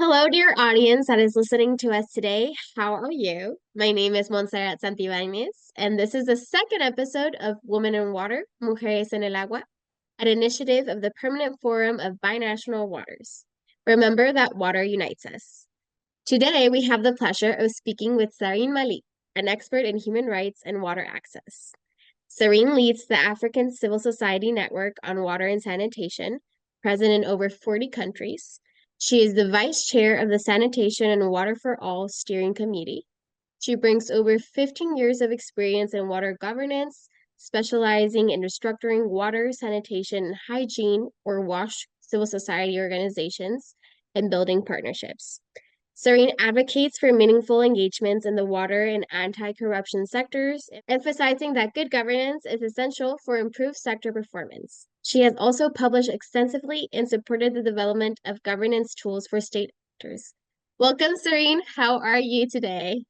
Hello, dear audience that is listening to us today. How are you? My name is Montserrat Santibáñez, and this is the second episode of Women in Water, Mujeres en el Agua, an initiative of the Permanent Forum of Binational Waters. Remember that water unites us. Today, we have the pleasure of speaking with Sareen Malik, an expert in human rights and water access. Sareen leads the African Civil Society Network on Water and Sanitation, present in over 40 countries. She is the vice chair of the Sanitation and Water for All Steering Committee. She brings over 15 years of experience in water governance, specializing in restructuring water, sanitation, and hygiene or WASH civil society organizations and building partnerships. Sareen advocates for meaningful engagements in the water and anti-corruption sectors, emphasizing that good governance is essential for improved sector performance. She has also published extensively and supported the development of governance tools for state actors. Welcome, Sareen. How are you today?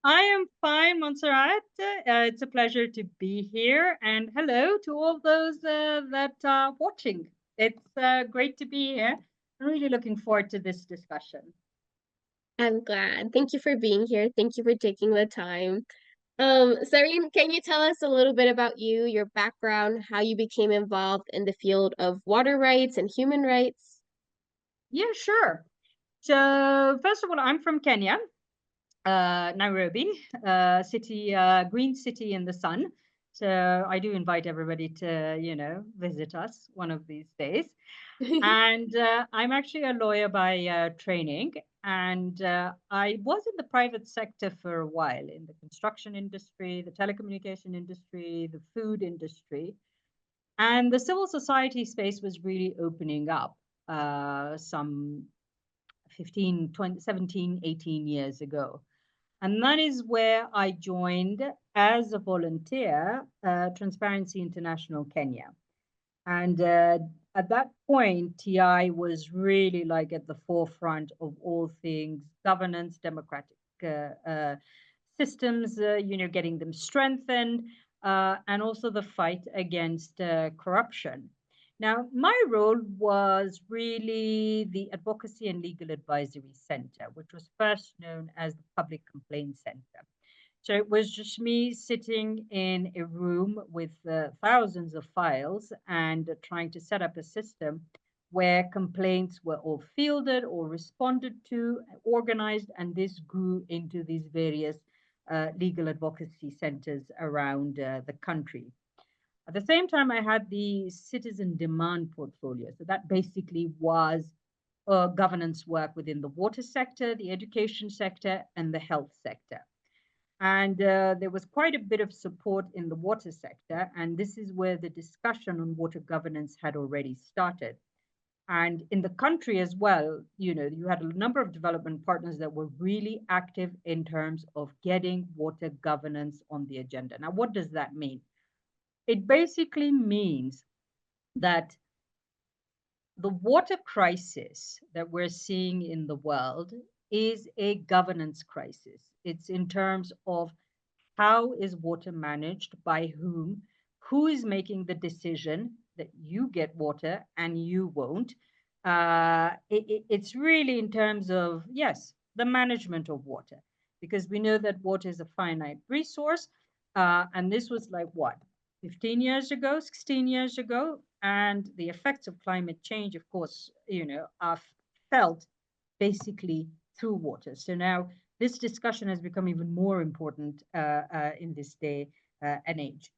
I am fine, Montserrat. It's a pleasure to be here. And hello to all those that are watching. It's great to be here. I'm really looking forward to this discussion. I'm glad. Thank you for being here. Thank you for taking the time. Sareen, can you tell us a little bit about you, your background, how you became involved in the field of water rights and human rights? Yeah, sure. So first of all, I'm from Kenya, Nairobi, city, green city in the sun. So I do invite everybody to, visit us one of these days. And I'm actually a lawyer by training. And I was in the private sector for a while in the construction industry, the telecommunication industry, the food industry. And the civil society space was really opening up some 15, 20, 17, 18 years ago. And that is where I joined as a volunteer, Transparency International Kenya. And at that point, TI was really like at the forefront of all things governance, democratic systems, getting them strengthened, and also the fight against corruption. Now, my role was really the Advocacy and Legal Advisory Center, which was first known as the Public Complaint Center. So it was just me sitting in a room with thousands of files and trying to set up a system where complaints were all fielded or responded to, organized, and this grew into these various legal advocacy centers around the country. At the same time, I had the citizen demand portfolio. So that basically was governance work within the water sector, the education sector, and the health sector. And there was quite a bit of support in the water sector. And this is where the discussion on water governance had already started. And in the country as well, you had a number of development partners that were really active in terms of getting water governance on the agenda. Now, what does that mean? It basically means that the water crisis that we're seeing in the world is a governance crisis. It's in terms of how is water managed, by who is making the decision that you get water and you won't. It's really in terms of, yes, the management of water, because we know that water is a finite resource. And this was like what, 15 years ago, 16 years ago? And the effects of climate change, of course, are felt basically through water. So now this discussion has become even more important in this day and age.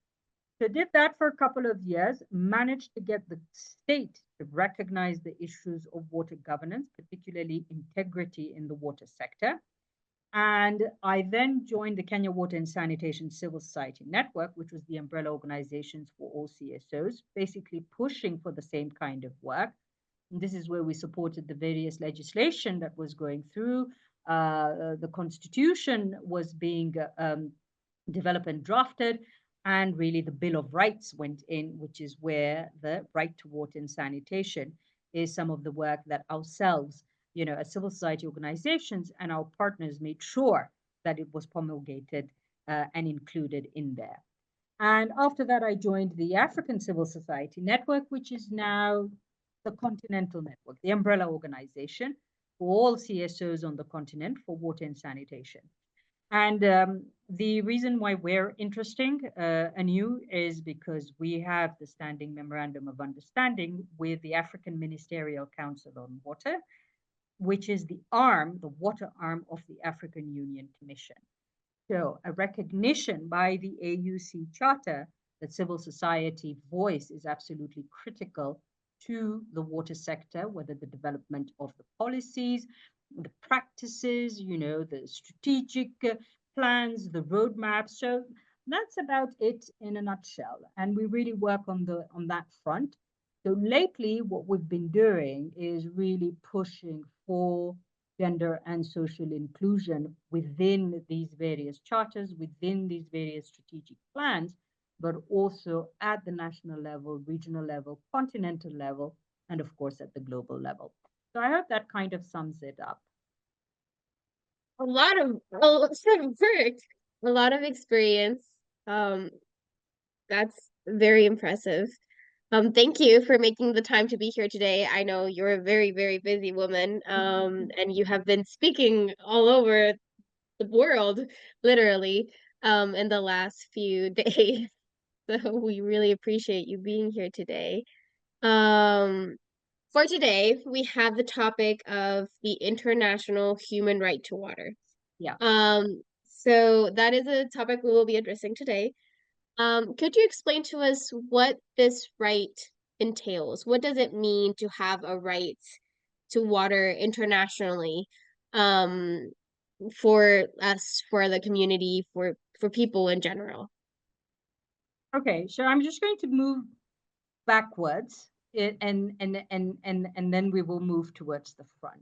So did that for a couple of years, managed to get the state to recognize the issues of water governance, particularly integrity in the water sector. And I then joined the Kenya Water and Sanitation Civil Society Network, which was the umbrella organizations for all CSOs, basically pushing for the same kind of work. And this is where we supported the various legislation that was going through. The constitution was being developed and drafted, and really the Bill of Rights went in, which is where the right to water and sanitation is some of the work that ourselves, as civil society organizations and our partners made sure that it was promulgated and included in there. And after that, I joined the African Civil Society Network, which is now the Continental Network, the umbrella organization, for all CSOs on the continent for water and sanitation. And the reason why we're interesting anew is because we have the Standing Memorandum of Understanding with the African Ministerial Council on Water, which is the water arm of the African Union Commission. So a recognition by the AUC Charter that civil society voice is absolutely critical to the water sector, whether the development of the policies, the practices, the strategic plans, the roadmaps. So that's about it in a nutshell. And we really work on that front. So lately, what we've been doing is really pushing for gender and social inclusion within these various charters, within these various strategic plans, but also at the national level, regional level, continental level, and of course at the global level. So I hope that kind of sums it up. A lot of work, a lot of experience. Um, that's very impressive. Thank you for making the time to be here today. I know you're a very, very busy woman, and you have been speaking all over the world, literally, in the last few days. So we really appreciate you being here today. Um, for today, we have the topic of the international human right to water. Yeah. So that is a topic we will be addressing today. Could you explain to us what this right entails? What does it mean to have a right to water internationally, um, for us, for the community, for people in general? Okay, so I'm just going to move backwards and then we will move towards the front.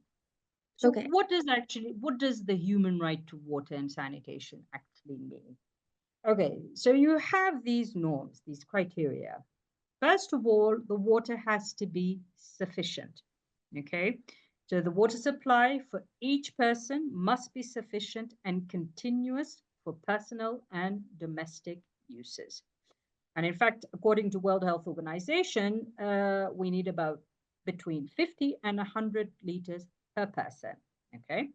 So Okay. what does the human right to water and sanitation actually mean? Okay, so you have these norms, these criteria. First of all, the water has to be sufficient. Okay, so the water supply for each person must be sufficient and continuous for personal and domestic uses. And in fact, according to World Health Organization, we need about between 50 and 100 liters per person. Okay,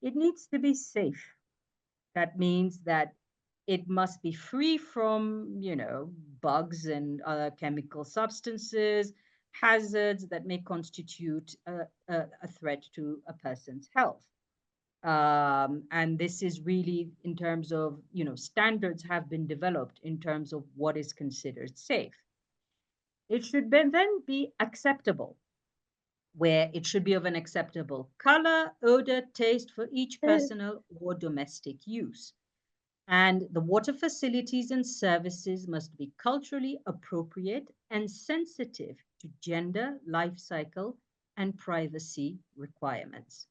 it needs to be safe. That means that it must be free from, bugs and other chemical substances, hazards that may constitute a threat to a person's health. And this is really in terms of, standards have been developed in terms of what is considered safe. It should then be acceptable, where it should be of an acceptable color, odor, taste for each personal or domestic use. And the water facilities and services must be culturally appropriate and sensitive to gender, life cycle, and privacy requirements.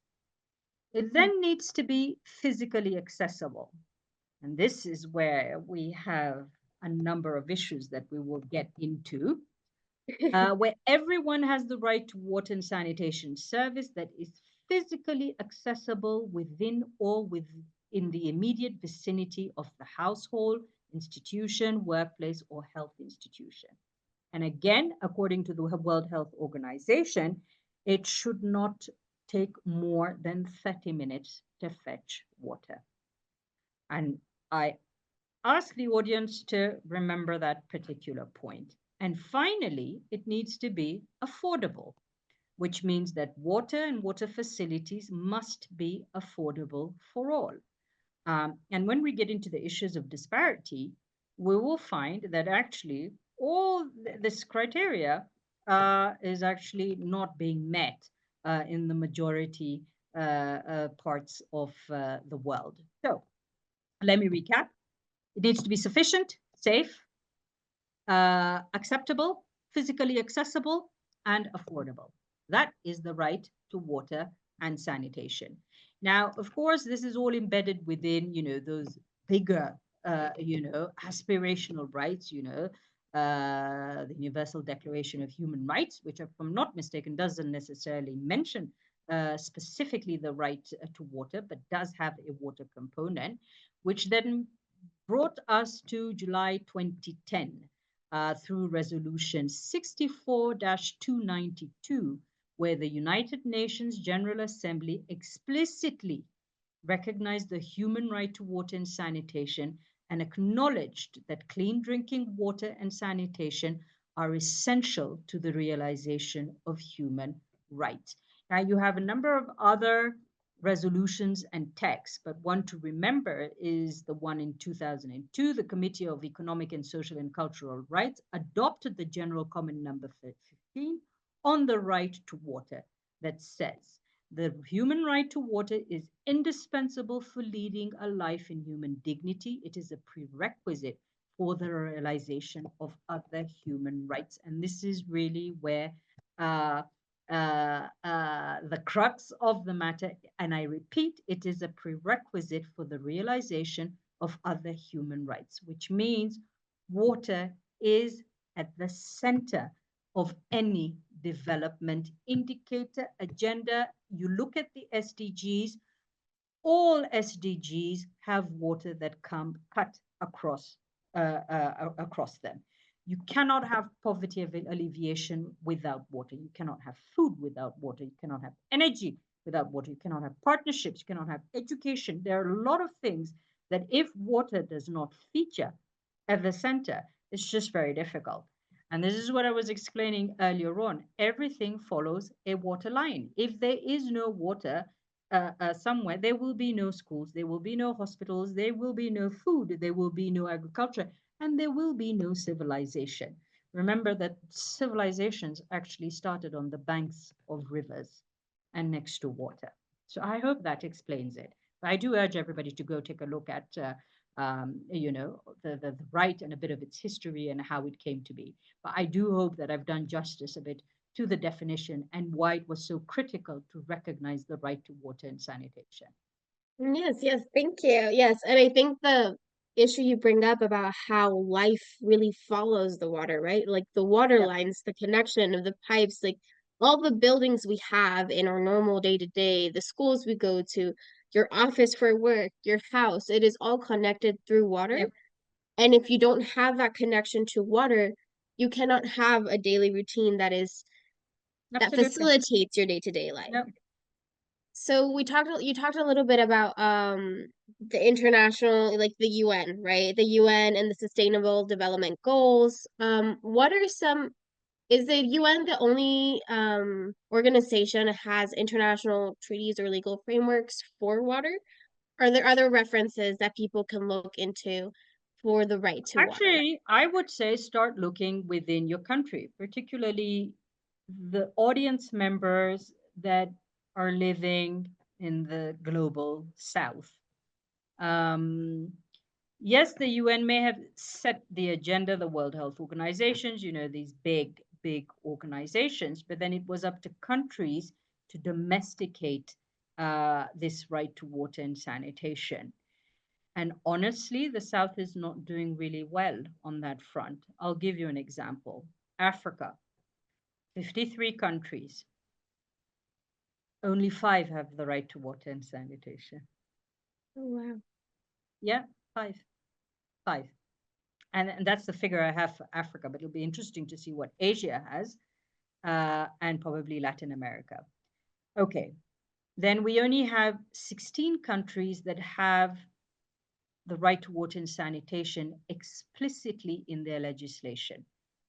It then needs to be physically accessible. And this is where we have a number of issues that we will get into, where everyone has the right to water and sanitation service that is physically accessible within or within the immediate vicinity of the household, institution, workplace, or health institution. And again, according to the World Health Organization, it should not take more than 30 minutes to fetch water. And I ask the audience to remember that particular point. And finally, it needs to be affordable, which means that water and water facilities must be affordable for all. And when we get into the issues of disparity, we will find that actually all this criteria is actually not being met in the majority parts of the world. So let me recap. It needs to be sufficient, safe, acceptable, physically accessible, and affordable. That is the right to water and sanitation. Now, of course, this is all embedded within, those bigger, aspirational rights, the Universal Declaration of Human Rights, which, if I'm not mistaken, doesn't necessarily mention specifically the right to water, but does have a water component, which then brought us to July 2010 through Resolution 64-292, where the United Nations General Assembly explicitly recognized the human right to water and sanitation and acknowledged that clean drinking water and sanitation are essential to the realization of human rights. Now, you have a number of other resolutions and texts, but one to remember is the one in 2002. The Committee of Economic and Social and Cultural Rights adopted the General Comment number 15 on the right to water that says, the human right to water is indispensable for leading a life in human dignity. It is a prerequisite for the realization of other human rights. And this is really where the crux of the matter, and I repeat, it is a prerequisite for the realization of other human rights, which means water is at the center of any development indicator, agenda. You look at the SDGs, all SDGs have water that cut across them. You cannot have poverty alleviation without water. You cannot have food without water. You cannot have energy without water. You cannot have partnerships. You cannot have education. There are a lot of things that if water does not feature at the center, it's just very difficult. And this is what I was explaining earlier on. Everything follows a water line. If there is no water somewhere, there will be no schools, there will be no hospitals, there will be no food, there will be no agriculture, and there will be no civilization. Remember that civilizations actually started on the banks of rivers and next to water. So I hope that explains it. But I do urge everybody to go take a look at the right and a bit of its history and how it came to be. But I do hope that I've done justice a bit to the definition and why it was so critical to recognize the right to water and sanitation. Yes, yes, thank you. Yes, and I think the issue you bring up about how life really follows the water, right? Like the water Yep. lines, the connection of the pipes, like all the buildings we have in our normal day to day, the schools we go to, your office for work, your house, it is all connected through water. Yep. And if you don't have that connection to water, you cannot have a daily routine that Absolutely. facilitates your day to day life. Yep. So you talked a little bit about the international, like the UN, right? The UN and the Sustainable Development Goals. What are some, is the UN the only organization that has international treaties or legal frameworks for water? Are there other references that people can look into for the right to water? Actually, I would say start looking within your country, particularly the audience members that are living in the global south. Um, yes, the UN may have set the agenda, the World Health Organizations, these big organizations, but then it was up to countries to domesticate this right to water and sanitation. And honestly, the South is not doing really well on that front. I'll give you an example. Africa, 53 countries, only 5 have the right to water and sanitation. Oh, wow. Yeah, 5. 5. And that's the figure I have for Africa, but it'll be interesting to see what Asia has and probably Latin America. Okay, then we only have 16 countries that have the right to water and sanitation explicitly in their legislation,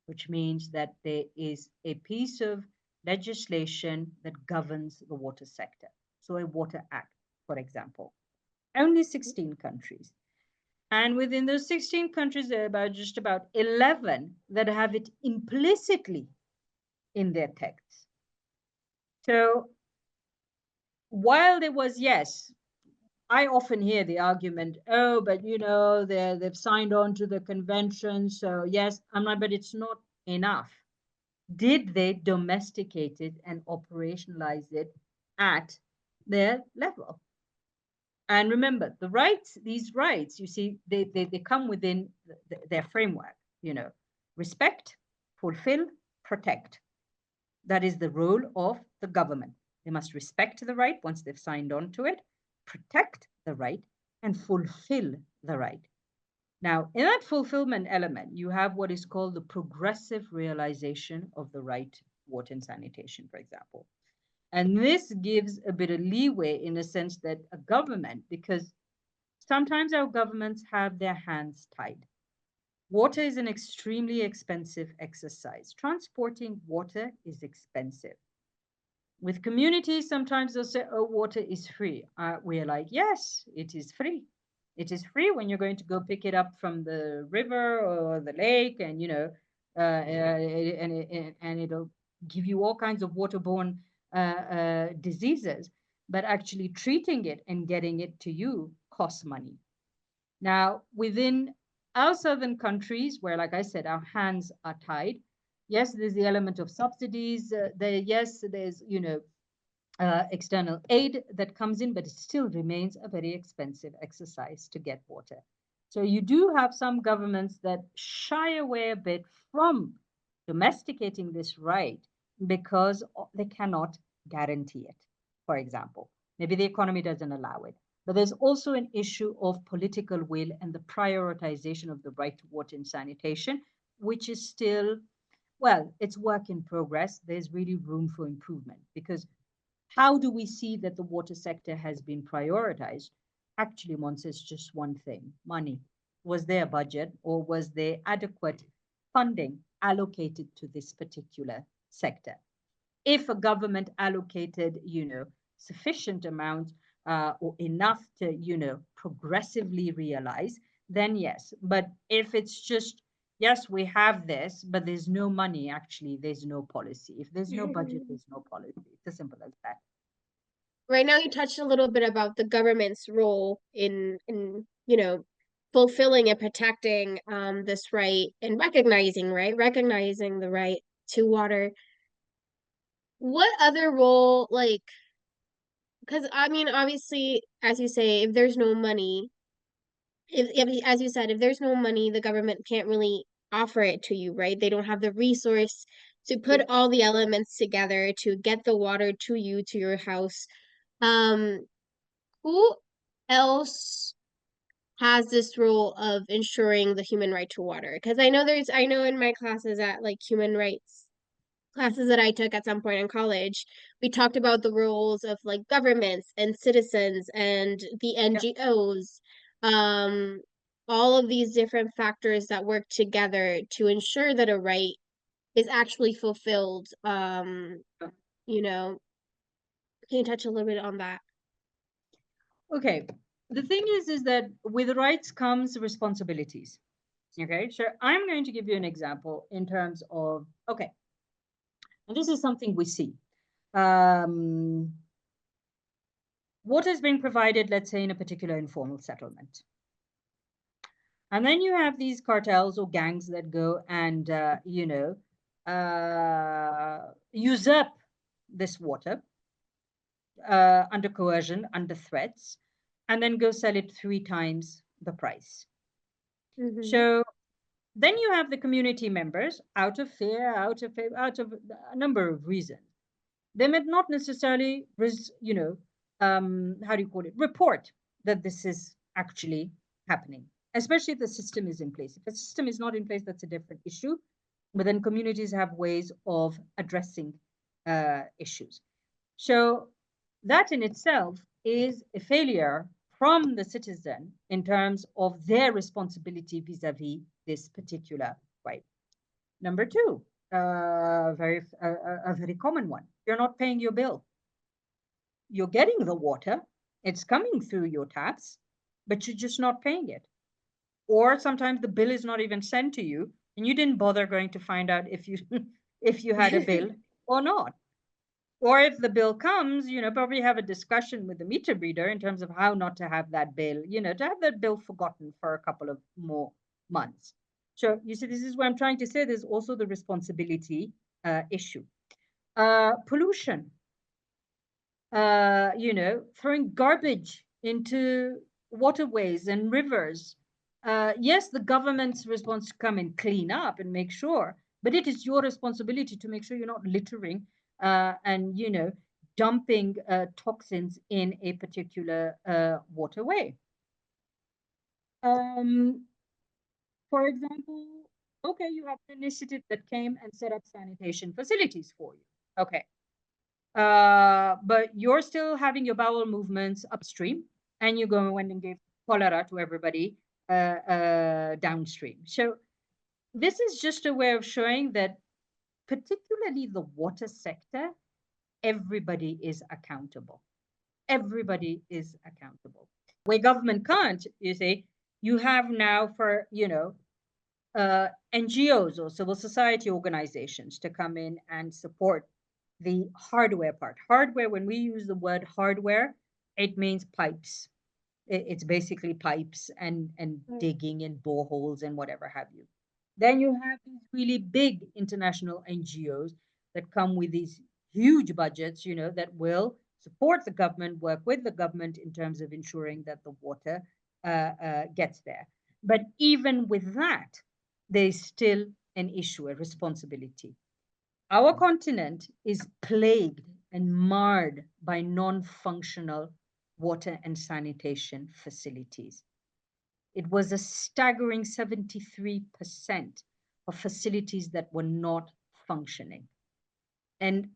which means that there is a piece of legislation that governs the water sector. So a Water Act, for example. Only 16 countries. And within those 16 countries, there are just about 11 that have it implicitly in their texts. So while there was, yes, I often hear the argument, oh, but they've signed on to the convention, so yes, I'm not, but it's not enough. Did they domesticate it and operationalize it at their level? And remember, these rights, you see, they come within their framework, respect, fulfill, protect. That is the role of the government. They must respect the right once they've signed on to it, protect the right, and fulfill the right. Now, in that fulfillment element, you have what is called the progressive realization of the right to water and sanitation, for example. And this gives a bit of leeway in a sense that a government, because sometimes our governments have their hands tied. Water is an extremely expensive exercise. Transporting water is expensive. With communities, sometimes they'll say, oh, water is free. We're like, yes, it is free. It is free when you're going to go pick it up from the river or the lake, and and it'll give you all kinds of waterborne diseases. But actually treating it and getting it to you costs money. Now, within our southern countries, where, like I said, our hands are tied, yes, there's the element of subsidies. Yes, there's external aid that comes in, but it still remains a very expensive exercise to get water. So you do have some governments that shy away a bit from domesticating this right because they cannot guarantee it, for example. Maybe the economy doesn't allow it. But there's also an issue of political will and the prioritization of the right to water and sanitation, which is still, well, it's work in progress. There's really room for improvement because how do we see that the water sector has been prioritized? Actually, Mons, is just one thing: money. Was there a budget or was there adequate funding allocated to this particular sector? If a government allocated, sufficient amount or enough to, progressively realize, then yes. But if it's just, yes, we have this, but there's no money, actually, there's no policy. If there's no budget, there's no policy. It's as simple as that. Right now, you touched a little bit about the government's role in fulfilling and protecting this right and recognizing the right to water. What other role, like, because I mean, obviously, as you say, if there's no money, if as you said, if there's no money, the government can't really offer it to you, right? They don't have the resource to put all the elements together to get the water to you, to your house. Um, who else has this role of ensuring the human right to water? Because I know in my classes at like human rights classes that I took at some point in college, we talked about the roles of like governments and citizens and the Yeah. NGOs, um, all of these different factors that work together to ensure that a right is actually fulfilled. You know, can you touch a little bit on that? Okay. The thing is that with rights comes responsibilities. Okay. So I'm going to give you an example in terms of, okay, and this is something we see. Um, Water is being provided, let's say, in a particular informal settlement. And then you have these cartels or gangs that go and, usurp this water under coercion, under threats, and then go sell it 3 times the price. Mm-hmm. So then you have the community members, out of fear, out of a number of reasons. They may not necessarily, how do you call it, report that this is actually happening, especially if the system is in place. If the system is not in place, that's a different issue. But then communities have ways of addressing issues. So that in itself is a failure from the citizen in terms of their responsibility vis-a-vis this particular right. Number two, a very common one. You're not paying your bill. You're getting the water. It's coming through your taps, but you're just not paying it. Or sometimes the bill is not even sent to you, and you didn't bother going to find out if you if you had a bill or not. Or if the bill comes, probably have a discussion with the meter reader in terms of how not to have that bill, to have that bill forgotten for a couple of more months. So you see, this is what I'm trying to say. There's also the responsibility issue. Pollution, throwing garbage into waterways and rivers. Yes, the government's response to come and clean up and make sure, but it is your responsibility to make sure you're not littering and dumping toxins in a particular waterway. Um, for example, okay, you have an initiative that came and set up sanitation facilities for you. Okay, But you're still having your bowel movements upstream, and you go and give cholera to everybody downstream. So this is just a way of showing that, particularly the water sector, everybody is accountable. Everybody is accountable. Where government can't, you see, you have now for, NGOs or civil society organizations to come in and support the hardware part. Hardware, when we use the word hardware, it means pipes. It's basically pipes and Mm. digging and boreholes and whatever have you. Then you have these really big international NGOs that come with these huge budgets, that will support the government, work with the government in terms of ensuring that the water gets there. But even with that, there's still an issue, a responsibility. Our continent is plagued and marred by non functional water and sanitation facilities. It was a staggering 73% of facilities that were not functioning. And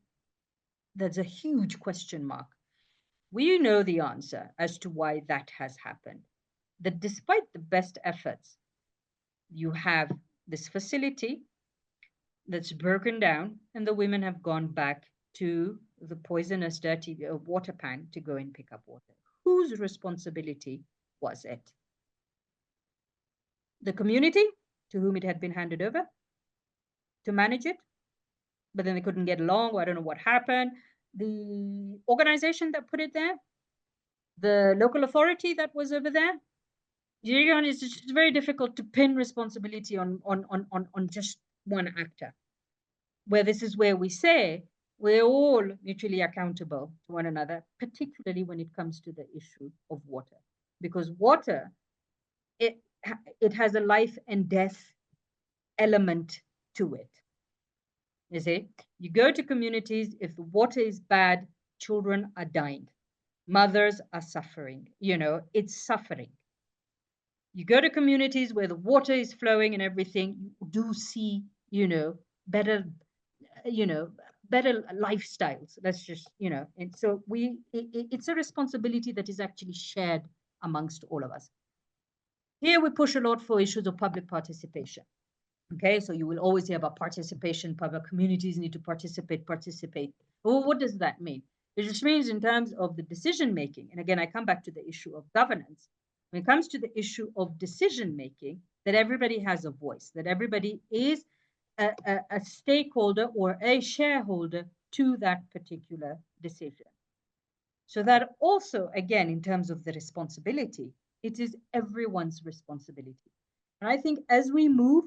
there's a huge question mark. We know the answer as to why that has happened. That despite the best efforts, you have this facility that's broken down, and the women have gone back to the poisonous, dirty water pan to go and pick up water. Whose responsibility was it? The community to whom it had been handed over to manage it, but then they couldn't get along, or I don't know what happened. The organization that put it there, the local authority that was over there. It's just very difficult to pin responsibility on just one actor. Where this is where we say we're all mutually accountable to one another, particularly when it comes to the issue of water. Because water, it, it has a life and death element to it. You see, you go to communities, if the water is bad, children are dying, mothers are suffering, it's suffering. You go to communities where the water is flowing and everything, you do see, better you know better lifestyles. Let's just, and so it's a responsibility that is actually shared amongst all of us. Here we push a lot for issues of public participation. Okay, so you will always hear about participation. Public communities need to participate. Well, what does that mean? It just means in terms of the decision making, and again I come back to the issue of governance. When it comes to the issue of decision making, that everybody has a voice, that everybody is a stakeholder or a shareholder to that particular decision. So that also, again, in terms of the responsibility, it is everyone's responsibility. And I think as we move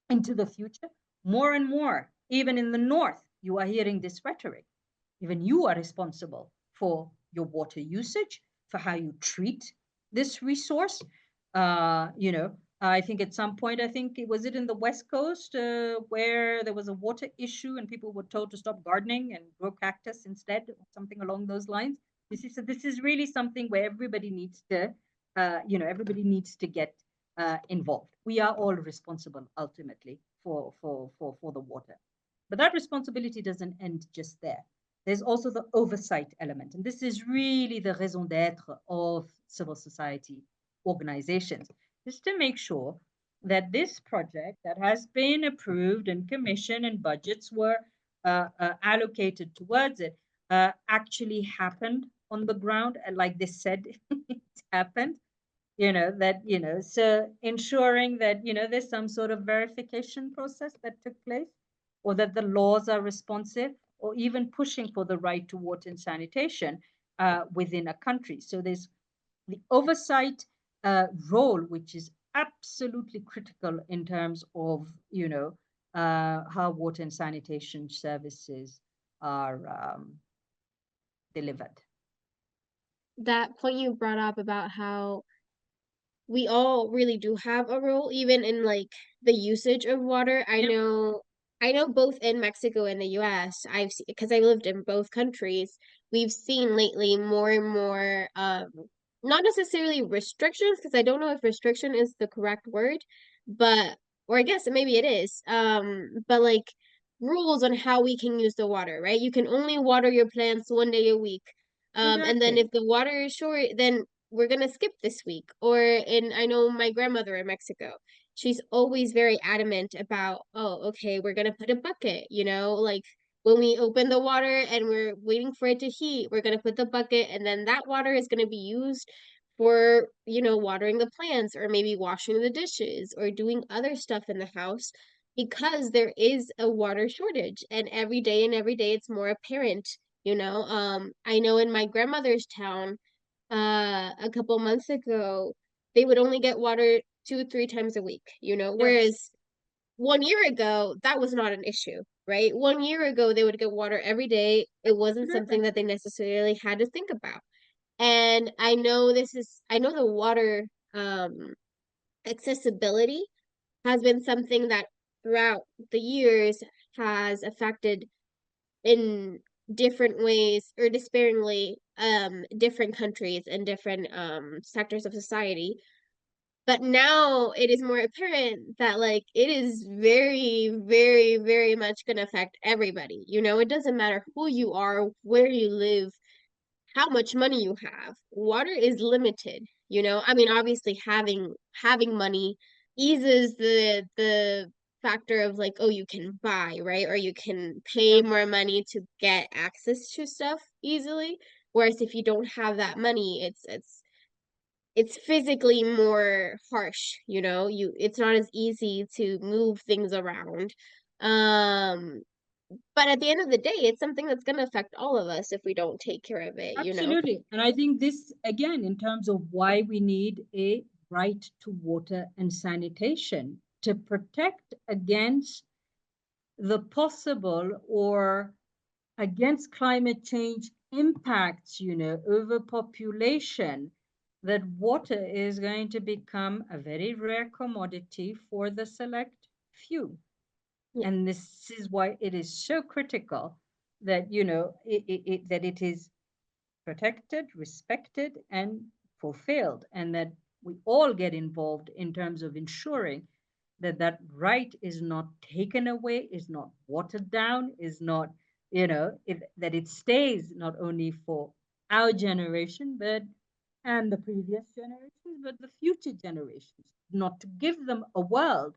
into the future, more and more, even in the North, you are hearing this rhetoric. Even you are responsible for your water usage, for how you treat this resource. I think at some point, I think was it in the West Coast where there was a water issue and people were told to stop gardening and grow cactus instead, or something along those lines. This is really something where everybody needs to, get involved. We are all responsible ultimately for the water, but that responsibility doesn't end just there. There's also the oversight element, and this is really the raison d'être of civil society organizations, just to make sure that this project that has been approved and commissioned and budgets were allocated towards it actually happened on the ground, and like they said it happened. So ensuring that there's some sort of verification process that took place, or that the laws are responsive, or even pushing for the right to water and sanitation within a country. So there's the oversight role, which is absolutely critical in terms of how water and sanitation services are delivered. That point you brought up about how we all really do have a role, even in like the usage of water. I Yep. know, I know both in Mexico and the US, I've seen, because I lived in both countries, we've seen lately more and more not necessarily restrictions, because I don't know if restriction is the correct word, but or I guess maybe it is. But like rules on how we can use the water, right? You can only water your plants 1 day a week. And then Exactly. if the water is short, then we're gonna skip this week. Or I know my grandmother in Mexico, she's always very adamant about, oh, okay, we're gonna put a bucket, like when we open the water and we're waiting for it to heat, we're gonna put the bucket, and then that water is gonna be used for, watering the plants or maybe washing the dishes or doing other stuff in the house because there is a water shortage, and every day it's more apparent. I know in my grandmother's town, a couple months ago, they would only get water 2 3 times a week, Yes, whereas 1 year ago that was not an issue, right? 1 year ago they would get water every day. It wasn't something absolutely. that they necessarily had to think about. And I know the water accessibility has been something that throughout the years has affected in different ways or despairingly different countries and different sectors of society. But now it is more apparent that like it is very, very, very much going to affect everybody. It doesn't matter who you are, where you live, how much money you have. Water is limited. I mean, obviously having money eases the factor of like, oh, you can buy, right? Or you can pay Yeah, more money to get access to stuff easily. Whereas if you don't have that money, it's physically more harsh, it's not as easy to move things around. Um but at the end of the day, it's something that's going to affect all of us if we don't take care of it. absolutely. And I think this, again, in terms of why we need a right to water and sanitation to protect against the possible or against climate change impacts, overpopulation, that water is going to become a very rare commodity for the select few. Yeah. And this is why it is so critical that, that it is protected, respected, and fulfilled, and that we all get involved in terms of ensuring that that right is not taken away, is not watered down, is not, that it stays not only for our generation, but and the previous generations, but the future generations, not to give them a world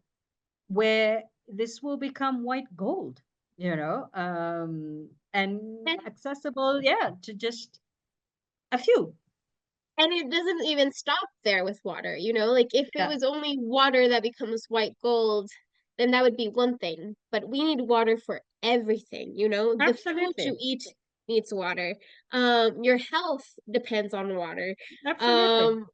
where this will become white gold, and And accessible, yeah, to just a few. and it doesn't even stop there with water, like if it Yeah, was only water that becomes white gold, then that would be one thing. But we need water for everything, the food you absolutely, eat needs water. Your health depends on water. absolutely. Um,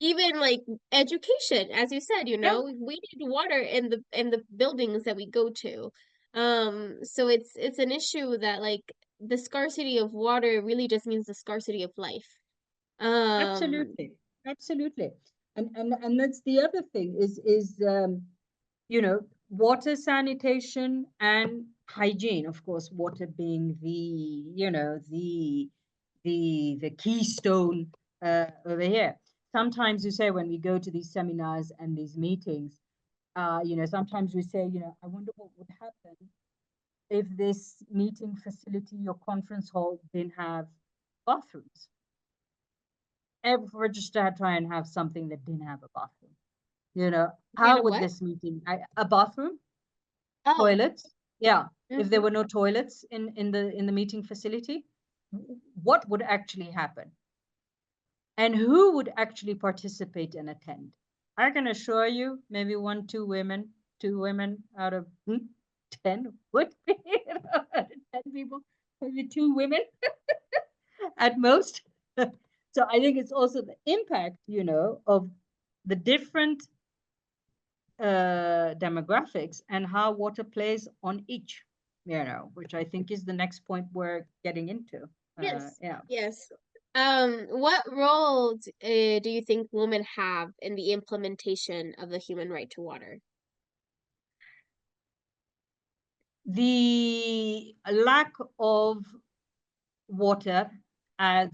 even like education, as you said, Yeah, we need water in the buildings that we go to. So it's an issue that like the scarcity of water really just means the scarcity of life. Um, absolutely, absolutely. And that's the other thing is you know, water sanitation and hygiene, of course, water being the keystone over here. Sometimes you say when we go to these seminars and these meetings, sometimes we say, I wonder what would happen if this meeting facility or conference hall didn't have bathrooms. If we're just to try and have something that didn't have a bathroom, kind how of would what? this meeting, a bathroom, Oh, toilets? Yeah, if there mhm. were no toilets in the meeting facility, what would actually happen? And who would actually participate and attend? I can assure you, maybe one, two women out of 10 would be, 10 people, maybe two women at most. So I think it's also the impact, of the different demographics and how water plays on each, which I think is the next point we're getting into. Yes, Yeah. yes. What role do you think women have in the implementation of the human right to water? The lack of water and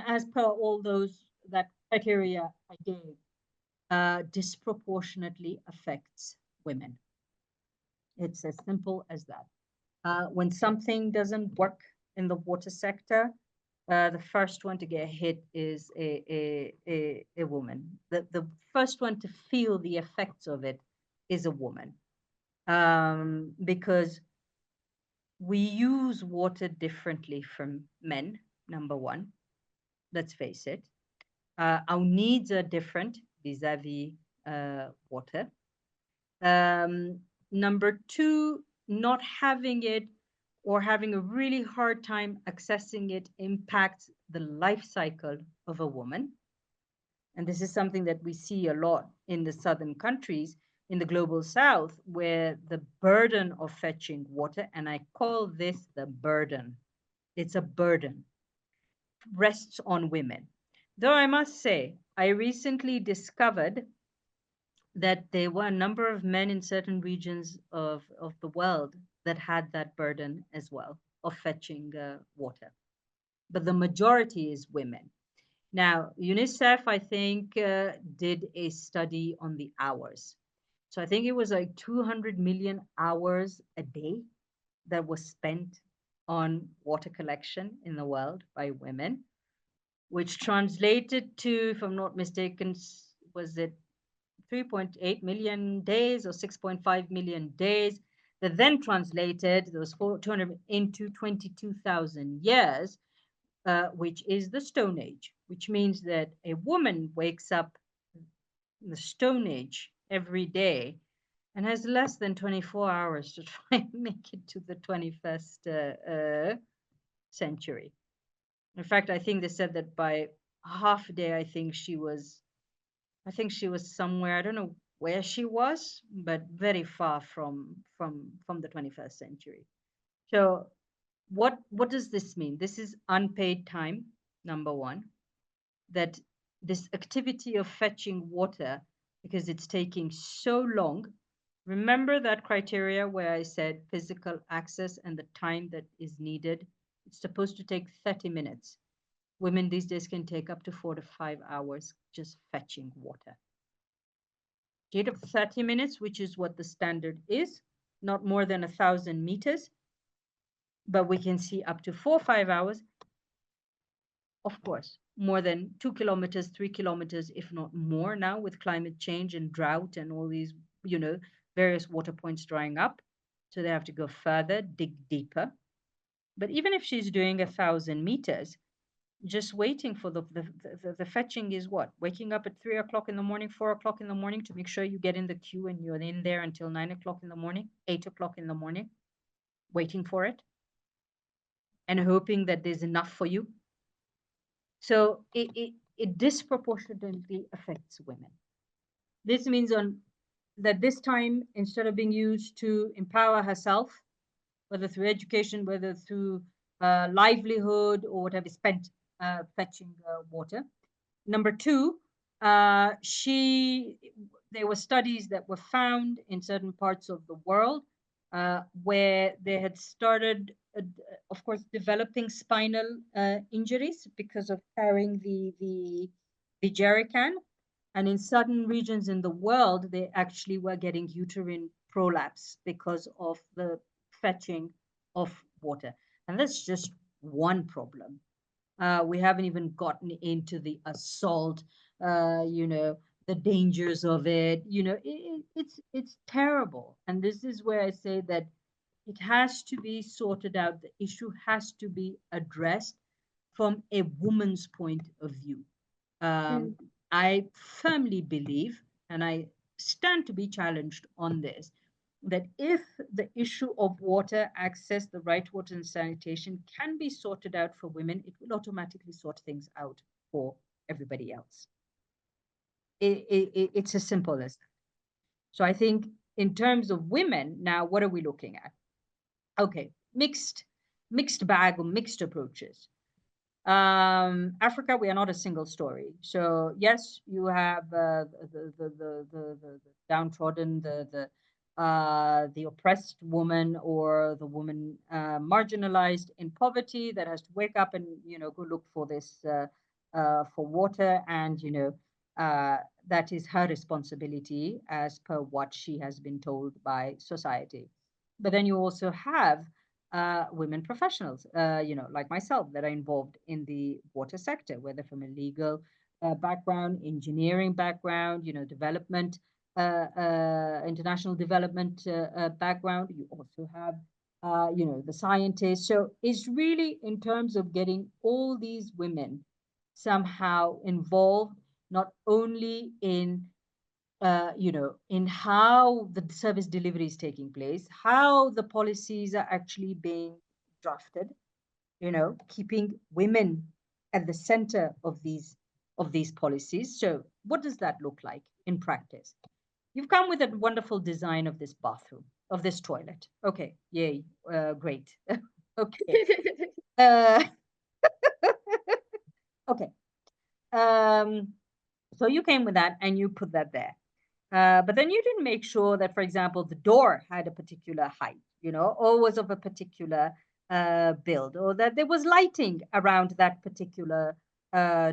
as per all those that criteria I gave, disproportionately affects women. It's as simple as that. When something doesn't work in the water sector, the first one to get hit is a woman. The first one to feel the effects of it is a woman, because we use water differently from men, number one. Let's face it. Our needs are different vis-a-vis water. Number two, not having it or having a really hard time accessing it impacts the life cycle of a woman. And this is something that we see a lot in the southern countries, in the global south, where the burden of fetching water, and I call this the burden, it's a burden, rests on women. Though I must say, I recently discovered that there were a number of men in certain regions of the world that had that burden as well of fetching water. But the majority is women. Now, UNICEF, I think, did a study on the hours. So I think it was like 200 million hours a day that was spent on water collection in the world by women, which translated to, if I'm not mistaken, was it 3.8 million days or 6.5 million days, that then translated those 200 into 22,000 years, which is the Stone Age, which means that a woman wakes up in the Stone Age every day and has less than 24 hours to try and make it to the 21st century. In fact, I think they said that by half a day, I think she was somewhere, I don't know where she was, but very far from the 21st century. So what does this mean? This is unpaid time, number one, that this activity of fetching water, because it's taking so long. Remember that criteria where I said physical access and the time that is needed? It's supposed to take 30 minutes. Women these days can take up to 4 to 5 hours just fetching water. 30 minutes, which is what the standard is, not more than 1,000 meters, but we can see up to 4 or 5 hours. Of course, more than 2 kilometers, 3 kilometers, if not more now with climate change and drought and all these, various water points drying up. So they have to go further, dig deeper. But even if she's doing 1,000 meters, just waiting for the fetching is what? Waking up at 3 o'clock in the morning, 4 o'clock in the morning to make sure you get in the queue and you're in there until 9 o'clock in the morning, 8 o'clock in the morning, waiting for it and hoping that there's enough for you. So it disproportionately affects women. This means that this time, instead of being used to empower herself, whether through education, whether through livelihood or whatever, spent fetching water. Number two, there were studies that were found in certain parts of the world where they had started, of course, developing spinal injuries because of carrying the jerry can. And in certain regions in the world, they actually were getting uterine prolapse because of the fetching of water. And that's just one problem. We haven't even gotten into the assault, the dangers of it. It's terrible. And this is where I say that it has to be sorted out. The issue has to be addressed from a woman's point of view. I firmly believe, and I stand to be challenged on this, that if the issue of water access, the right water and sanitation can be sorted out for women, it will automatically sort things out for everybody else. It's as simple as that. So I think in terms of women, now what are we looking at? Okay, mixed bag or mixed approaches. Africa, we are not a single story. So yes, you have the downtrodden, the oppressed woman, or the woman marginalized in poverty that has to wake up and go look for this for water, and that is her responsibility as per what she has been told by society. But then you also have women professionals, like myself, that are involved in the water sector, whether from a legal background, engineering background, development, international development background. You also have, the scientists. So it's really in terms of getting all these women somehow involved, not only in how the service delivery is taking place, how the policies are actually being drafted, keeping women at the center of these policies. So what does that look like in practice? You've come with a wonderful design of this bathroom, of this toilet. Okay, yay, great. Okay. Uh, okay. Um, so you came with that and you put that there. But then you didn't make sure that, for example, the door had a particular height, or was of a particular build, or that there was lighting around that particular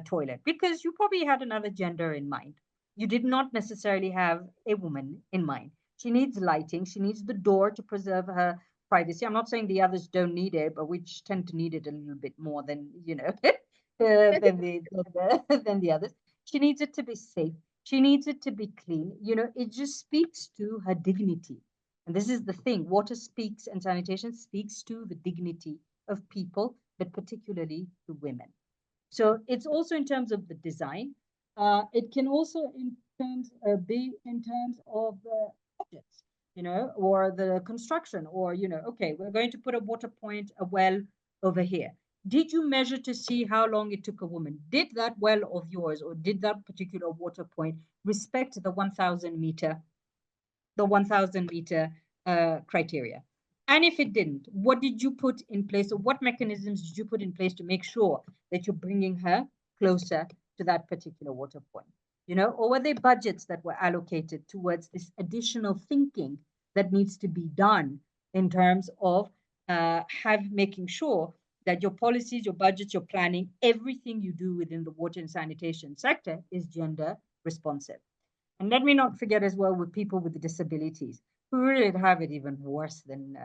toilet, because you probably had another gender in mind. You did not necessarily have a woman in mind. She needs lighting. She needs the door to preserve her privacy. I'm not saying the others don't need it, but which tend to need it a little bit more than, than the others. She needs it to be safe. She needs it to be clean. It just speaks to her dignity. And this is the thing, water speaks and sanitation speaks to the dignity of people, but particularly the women. So it's also in terms of the design. It can also be in terms of the budgets, or the construction, or, okay, we're going to put a water point, a well over here. Did you measure to see how long it took a woman? Did that well of yours, or did that particular water point respect the 1,000 meter criteria? And if it didn't, what did you put in place, or what mechanisms did you put in place to make sure that you're bringing her closer to that particular water point? Or were there budgets that were allocated towards this additional thinking that needs to be done in terms of making sure that your policies, your budgets, your planning, everything you do within the water and sanitation sector is gender responsive? And let me not forget as well with people with disabilities, who really have it even worse than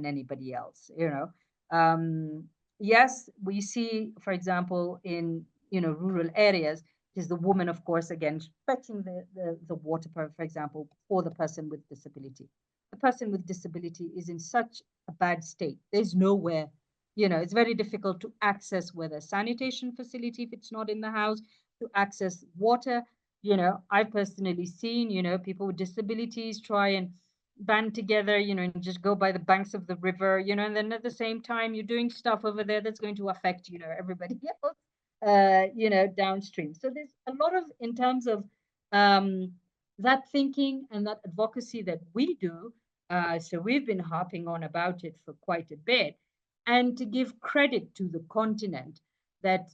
anybody else. Yes, we see, for example, in rural areas, is the woman, of course, again fetching the water, for example, for the person with disability. The person with disability is in such a bad state. There's nowhere, it's very difficult to access whether sanitation facility if it's not in the house, to access water. I've personally seen, people with disabilities try and band together, and just go by the banks of the river, and then at the same time you're doing stuff over there that's going to affect, everybody else, downstream. So there's a lot of, in terms of that thinking and that advocacy that we do. So we've been harping on about it for quite a bit, and to give credit to the continent that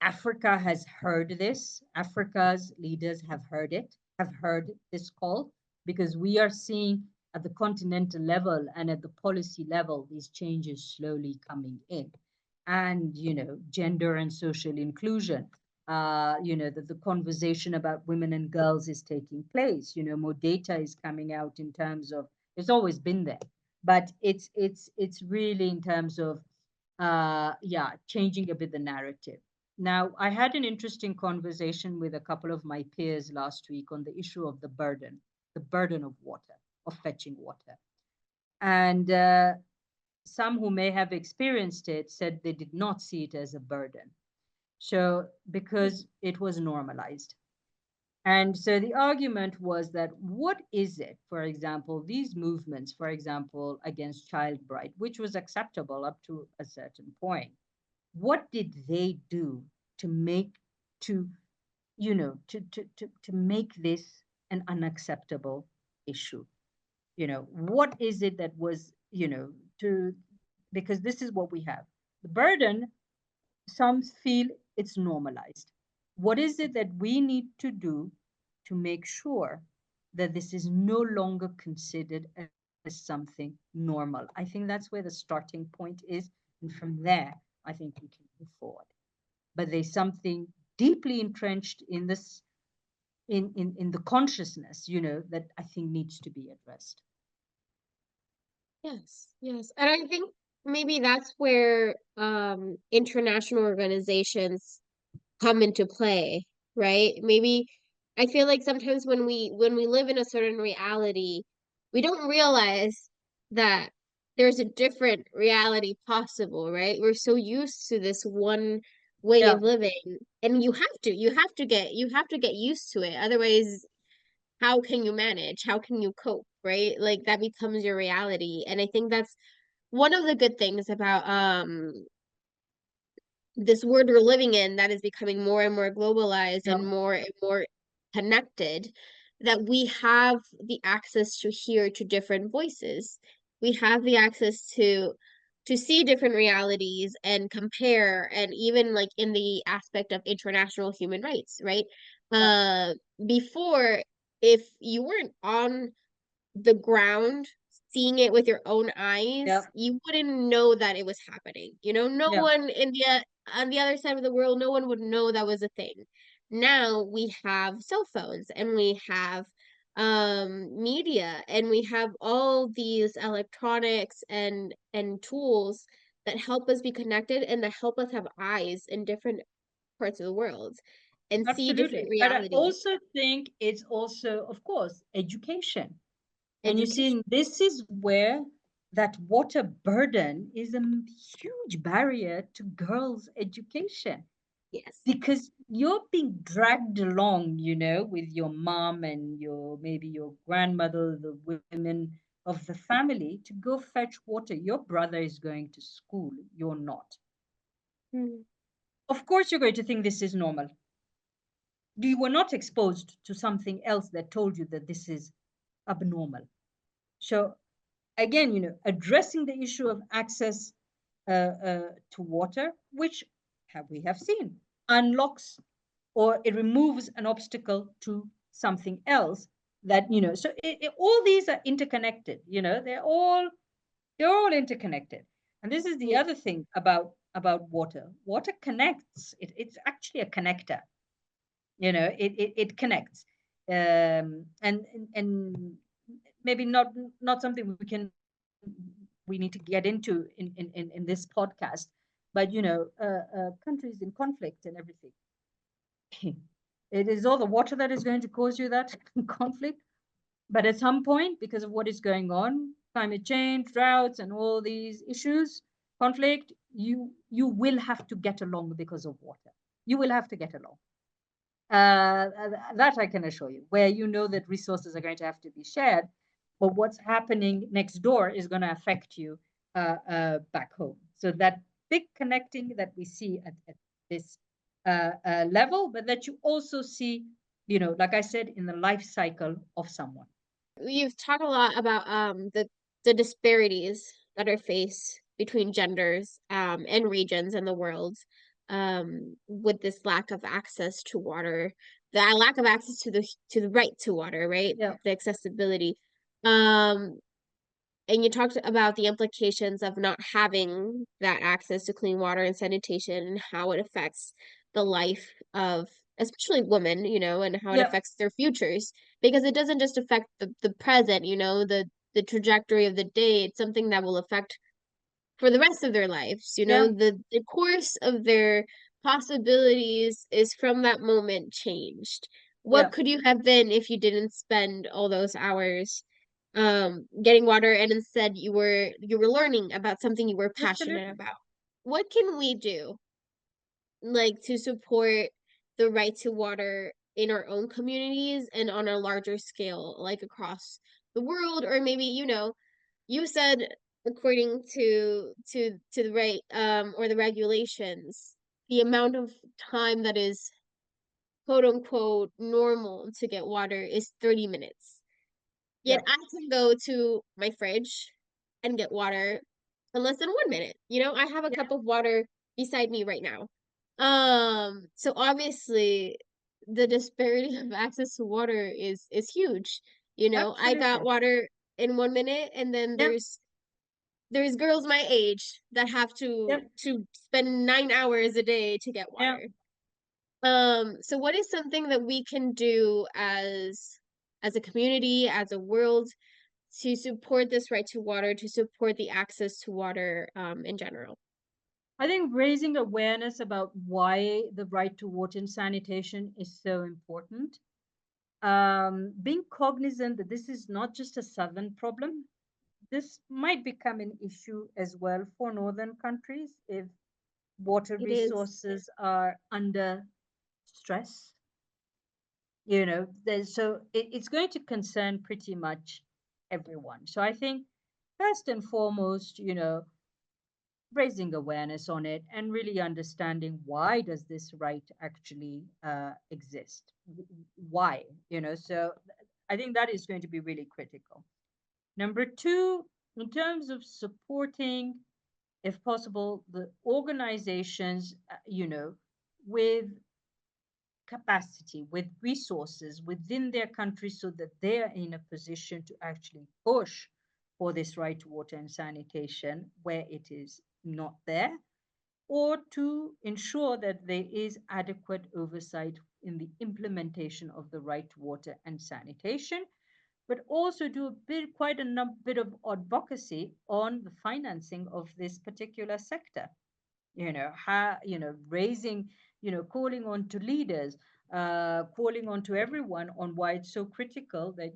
Africa has heard this. Africa's leaders have heard this call, because we are seeing at the continental level and at the policy level these changes slowly coming in. And, gender and social inclusion, that the conversation about women and girls is taking place. More data is coming out in terms of, it's always been there, but it's really in terms of, changing a bit the narrative. Now, I had an interesting conversation with a couple of my peers last week on the issue of the burden of water, of fetching water. And some who may have experienced it said they did not see it as a burden. So, because it was normalized. And so the argument was that what is it, for example, these movements, for example, against child bride, which was acceptable up to a certain point, what did they do to make to to make this an unacceptable issue? What is it that was, to, because this is what we have. The burden, some feel it's normalized. What is it that we need to do to make sure that this is no longer considered as something normal? I think that's where the starting point is. And from there, I think we can move forward. But there's something deeply entrenched in this, in the consciousness, that I think needs to be addressed. Yes, yes. And I think maybe that's where international organizations come into play, right? Maybe I feel like sometimes when we live in a certain reality, we don't realize that there's a different reality possible, right? We're so used to this one way Yeah, of living, and you have to get used to it. Otherwise, how can you manage? How can you cope, right? Like that becomes your reality. And I think that's one of the good things about this world we're living in that is becoming more and more globalized yeah, and more connected, that we have the access to hear to different voices. We have the access to see different realities and compare, and even like in the aspect of international human rights, right? yeah, Uh Before, if you weren't on the ground, seeing it with your own yeah, eyes, you wouldn't know that it was happening. You know, no yeah. one in the on the other side of the world, no one would know that was a thing. Now we have cell phones and we have media and we have all these electronics and tools that help us be connected and that help us have eyes in different parts of the world and see different Absolutely. But I realities. also think it's also, of course, education. And you Education. see, this is where that water burden is a huge barrier to girls' education, Yes. because you're being dragged along, with your mom and your maybe your grandmother, the women of the family, to go fetch water. Your brother is going to school, you're not. Mm. Of course, you're going to think this is normal. You were not exposed to something else that told you that this is abnormal. So again, addressing the issue of access to water, which we have seen, unlocks or it removes an obstacle to something else that, so all these are interconnected, they're all interconnected. And this is the Yeah. other thing about water connects. It's actually a connector. It connects. And maybe not something we need to get into in this podcast, but countries in conflict and everything, it is all the water that is going to cause you that conflict. But at some point, because of what is going on, climate change, droughts, and all these issues, conflict, you will have to get along because of water. You will have to get along. That I can assure you, where you know that resources are going to have to be shared, but what's happening next door is going to affect you back home. So that big connecting that we see at this level, but that you also see, like I said, in the life cycle of someone. You've talked a lot about the disparities that are faced between genders and regions in the world with this lack of access to water, the lack of access to the right to water, right? Yeah, The accessibility. Um and you talked about the implications of not having that access to clean water and sanitation and how it affects the life of especially women, you know, and how it yeah, affects their futures. Because it doesn't just affect the present, you know, the trajectory of the day. It's something that will affect for the rest of their lives, you yeah, know, the course of their possibilities is from that moment changed. yeah, What could you have been if you didn't spend all those hours getting water and instead you were learning about something you were passionate absolutely. about? What can we do like to support the right to water in our own communities and on a larger scale, like across the world, or maybe, you know, you said according to the right or the regulations, the amount of time that is quote unquote normal to get water is 30 minutes. Yet Yeah, I can go to my fridge and get water in less than 1 minute. You know, I have a yeah, cup of water beside me right now. So obviously the disparity of access to water is huge. You know, I got absolutely. water in 1 minute and then Yeah, there's girls my age that have yeah, to spend 9 hours a day to get yeah. water. So what is something that we can do as a community, as a world to support this right to water, to support the access to water in general? I think raising awareness about why the right to water and sanitation is so important. Being cognizant that this is not just a southern problem, this might become an issue as well for northern countries if water It is. resources are under stress. It's going to concern pretty much everyone. So I think first and foremost, raising awareness on it and really understanding why does this right actually exist. Why, so I think that is going to be really critical. Number two, in terms of supporting, if possible, the organizations, with capacity, with resources within their country so that they are in a position to actually push for this right to water and sanitation where it is not there, or to ensure that there is adequate oversight in the implementation of the right to water and sanitation, but also do quite a bit of advocacy on the financing of this particular sector. Raising, calling on to leaders, calling on to everyone on why it's so critical that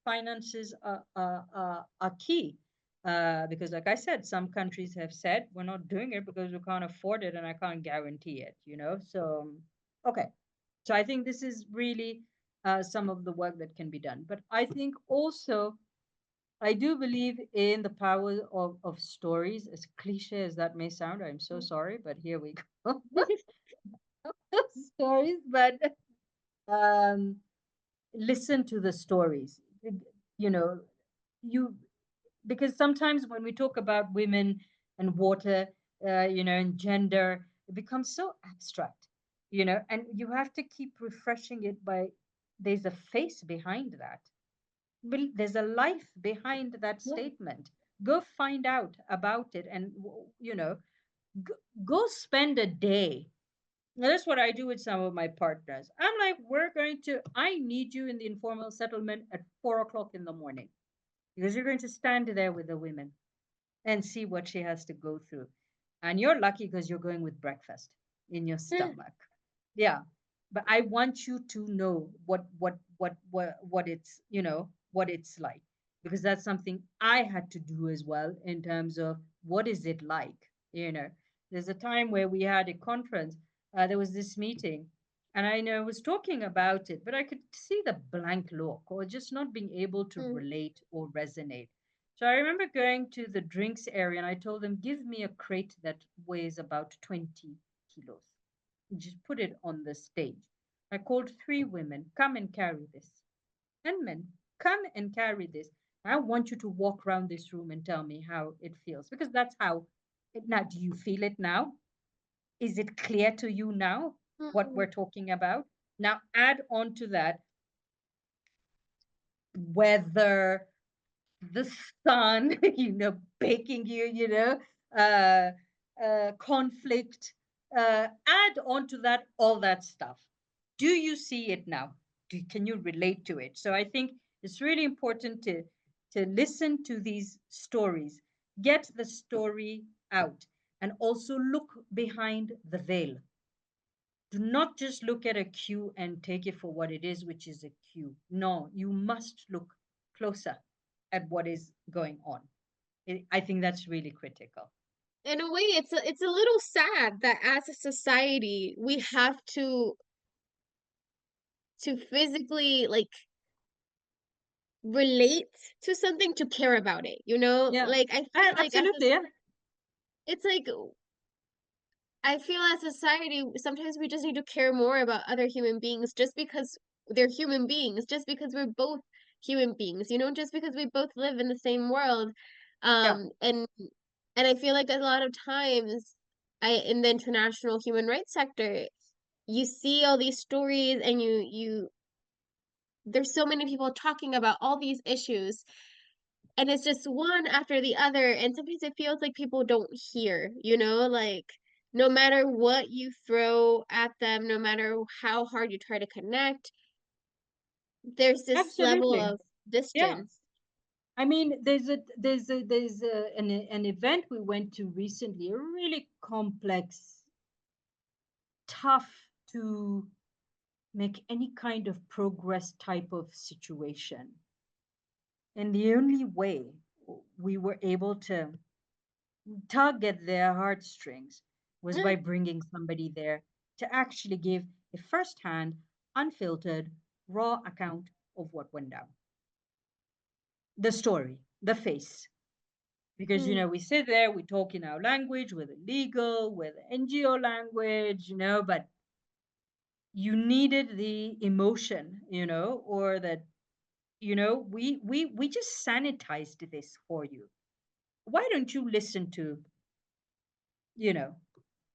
finances are key. Because, like I said, some countries have said we're not doing it because we can't afford it, and I can't guarantee it. So okay, so I think this is really some of the work that can be done. But I think also I do believe in the power of stories, as cliche as that may sound. I'm so sorry, but here we go. Stories, but um, listen to the stories. You know, you because sometimes when we talk about women and water, and gender, it becomes so abstract, and you have to keep refreshing it by there's a face behind that. Well, there's a life behind that Yeah. statement. Go find out about it and, go, go spend a day. Now, that's what I do with some of my partners. I'm like, I need you in the informal settlement at 4 o'clock in the morning because you're going to stand there with the women and see what she has to go through. And you're lucky because you're going with breakfast in your stomach. Yeah. But I want you to know what it's, what it's like. Because that's something I had to do as well in terms of what is it like, you know. There's a time where we had a conference, there was this meeting, and I know I was talking about it, but I could see the blank look or just not being able to Mm. relate or resonate. So I remember going to the drinks area and I told them, give me a crate that weighs about 20 kilos. Just put it on the stage. I called 3 women, come and carry this. And men, come and carry this. I want you to walk around this room and tell me how it feels. Because that's how now, do you feel it now? Is it clear to you now what Mm-mm. we're talking about? Now add on to that whether the sun, baking you, uh, conflict. Add on to that all that stuff. Do you see it now? Can you relate to it? So I think it's really important to listen to these stories, get the story out, and also look behind the veil. Do not just look at a cue and take it for what it is, which is a cue. No, you must look closer at what is going on. I think that's really critical. In a way, it's a little sad that as a society we have to physically like relate to something to care about it, you know? Yeah, Like I feel like as a absolutely. Yeah, it's like I feel as a society sometimes we just need to care more about other human beings just because they're human beings, just because we're both human beings, you know, just because we both live in the same world. yeah, And I feel like a lot of times in the international human rights sector, you see all these stories and you there's so many people talking about all these issues and it's just one after the other and sometimes it feels like people don't hear, you know, like no matter what you throw at them, no matter how hard you try to connect, there's this level absolutely. of Yeah. distance. I mean, an event we went to recently, a really complex, tough to make any kind of progress type of situation. And the only way we were able to tug at their heartstrings was by bringing somebody there to actually give a first-hand, unfiltered, raw account of what went down. The story, the face. Because, Mm. we sit there, we talk in our language, with legal, with NGO language, but you needed the emotion, or that, we just sanitized this for you. Why don't you listen to, you know,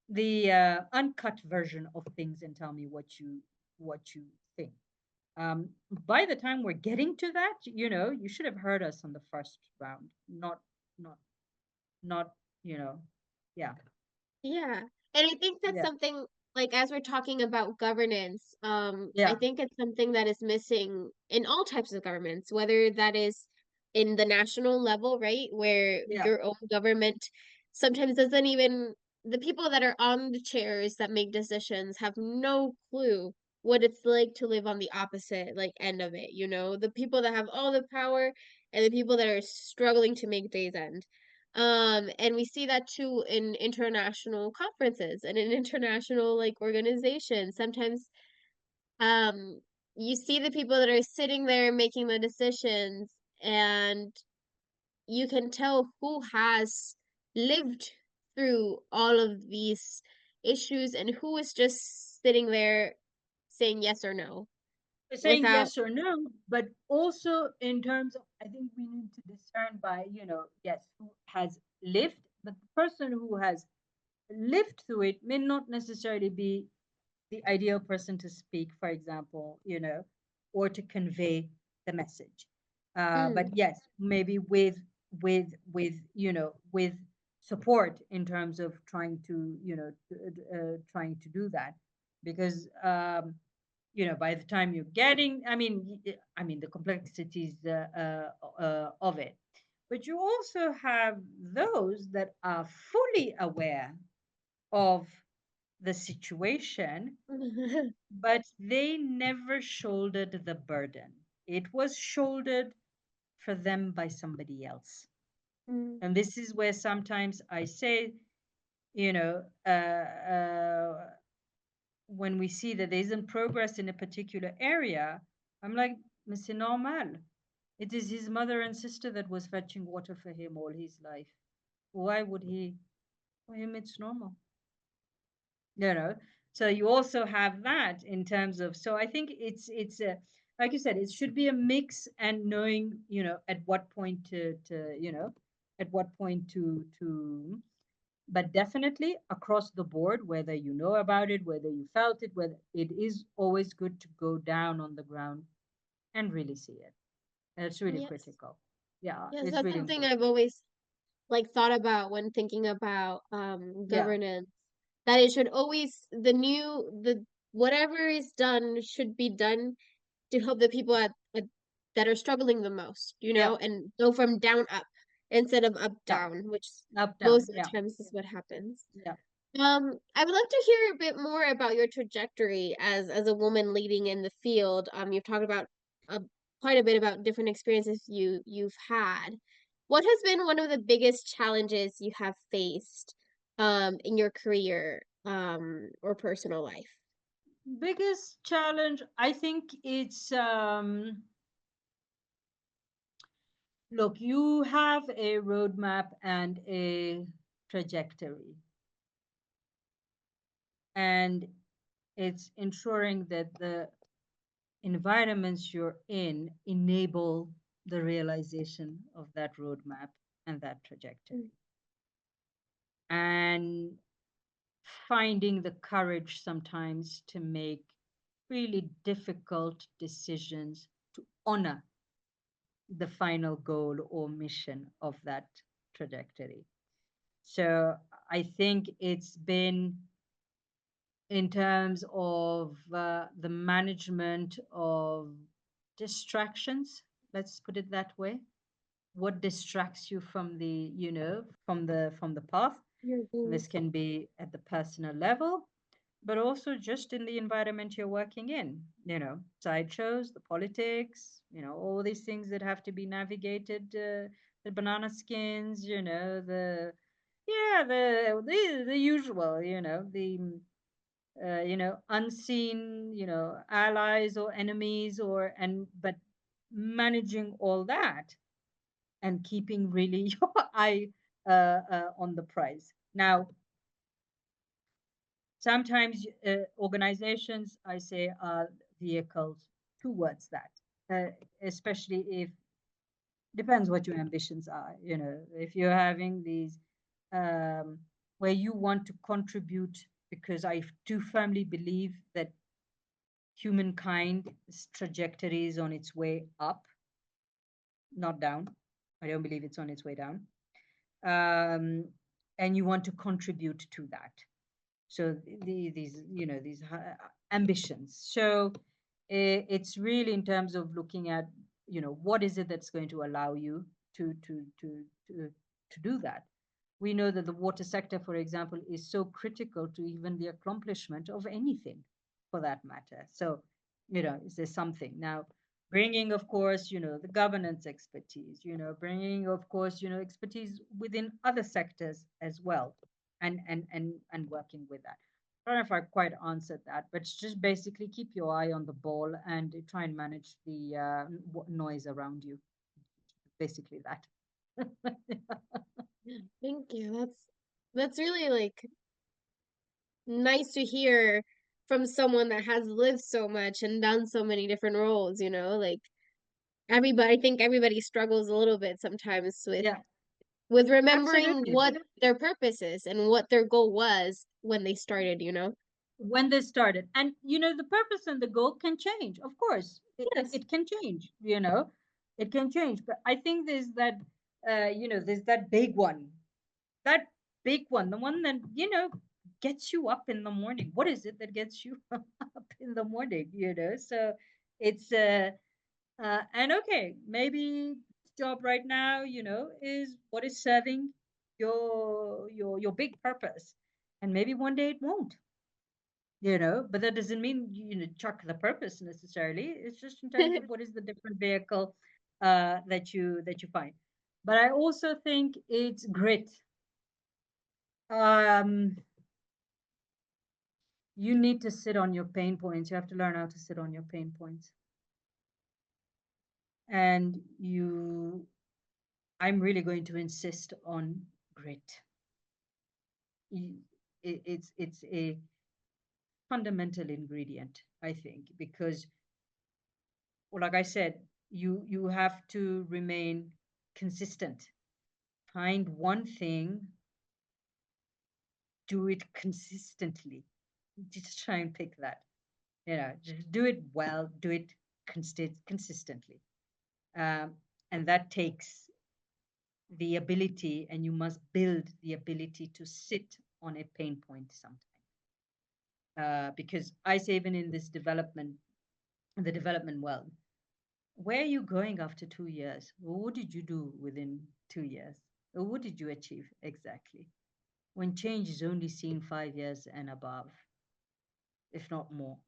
the uncut version of things and tell me what you think. By the time we're getting to that, you should have heard us on the first round, not not you know, yeah, Yeah. And I think that's yeah, something, like, as we're talking about governance, I yeah, think it's something that is missing in all types of governments, whether that is in the national level, right? Where yeah. your own government sometimes doesn't even, the people that are on the chairs that make decisions have no clue what it's like to live on the opposite, like, end of it, you know? The people that have all the power and the people that are struggling to make days end. And we see that too in international conferences and in international, like, organizations. Sometimes, um, you see the people that are sitting there making the decisions, and you can tell who has lived through all of these issues and who is just sitting there saying yes or no Saying without. yes or no, but also in terms of, I think we need to discern by, yes, who has lived, but the person who has lived through it may not necessarily be the ideal person to speak, for example, or to convey the message. But Mm, yes, maybe with support in terms of trying to, trying to do that, because by the time you're getting, I mean, the complexities of it. But you also have those that are fully aware of the situation, mm. but they never shouldered the burden. It was shouldered for them by somebody else. And this is where sometimes I say, you know, when we see that there isn't progress in a particular area, I'm like, mais c'est normal. It is his mother and sister that was fetching water for him all his life. Why would he? For him, it's normal. you know so you also have that in terms of, so I think it's a, like you said, it should be a mix, and knowing, at what point at what point to but definitely across the board, whether you know about it, whether you felt it, whether it is always good to go down on the ground and really see it. And it's really Yes. critical. Yeah, Yes, it's that's really something important. I've always, like, thought about when thinking about Yeah, governance, that it should always, the whatever is done should be done to help the people that are struggling the most, yeah, and go from down up instead of up yeah, down, which up down, most of the yeah, times is what happens. yeah. I would love to hear a bit more about your trajectory as a woman leading in the field. You've talked about uh, quite a bit about different experiences you've had. What has been one of the biggest challenges you have faced in your career or personal life? Biggest challenge, I think it's look, you have a roadmap and a trajectory, and it's ensuring that the environments you're in enable the realization of that roadmap and that Mm, trajectory. And finding the courage sometimes to make really difficult decisions to honor the final goal or mission of that trajectory. So I think it's been in terms of the management of distractions, let's put it that way, what distracts you from the, from the path. Your This goals. can be at the personal level, but also just in the environment you're working in, sideshows, the politics, all these things that have to be navigated, the banana skins, the usual, unseen, allies or enemies, but managing all that and keeping really your eye on the prize. Now, sometimes organizations, I say, are vehicles towards that, especially if depends what your ambitions are. If you're having these um, where you want to contribute, because I do firmly believe that humankind's trajectory is on its way up, not down. I don't believe it's on its way down. Um, and you want to contribute to that. So these ambitions. So it's really in terms of looking at what is it that's going to allow you to do that. We know that the water sector, for example, is so critical to even the accomplishment of anything, for that matter. So is there something now? Bringing, of course, the governance expertise, bringing, of course, expertise within other sectors as well, and working with that. I don't know if I quite answered that, but it's just basically keep your eye on the ball and try and manage the noise around you. Basically that. Thank you. That's really like nice to hear from someone that has lived so much and done so many different roles, like I think everybody struggles a little bit sometimes Yeah, with remembering absolutely. what their purpose is and what their goal was when they started. When they started, and the purpose and the goal can change, of course. Yes. It can change, it can change, but I think there's that big one, that big one, the one that gets you up in the morning. What is it that gets you up in the morning? So it's and okay, maybe job right now is what is serving your big purpose, and maybe one day it won't, but that doesn't mean chuck the purpose necessarily. It's just in terms of what is the different vehicle that you find. But I also think it's grit. um you need to sit on your pain points. You have to learn how to sit on your pain points, and I'm really going to insist on grit. It's a fundamental ingredient, I think, because, well, like I said, you have to remain consistent. Find one thing, do it consistently. Just try and pick that. Just do it well, do it consistently. Um, and that takes the ability, and you must build the ability to sit on a pain point sometimes. Because I say, even in this the development world, where are you going after 2 years? What did you do within 2 years? What did you achieve exactly? When change is only seen 5 years and above, if not more.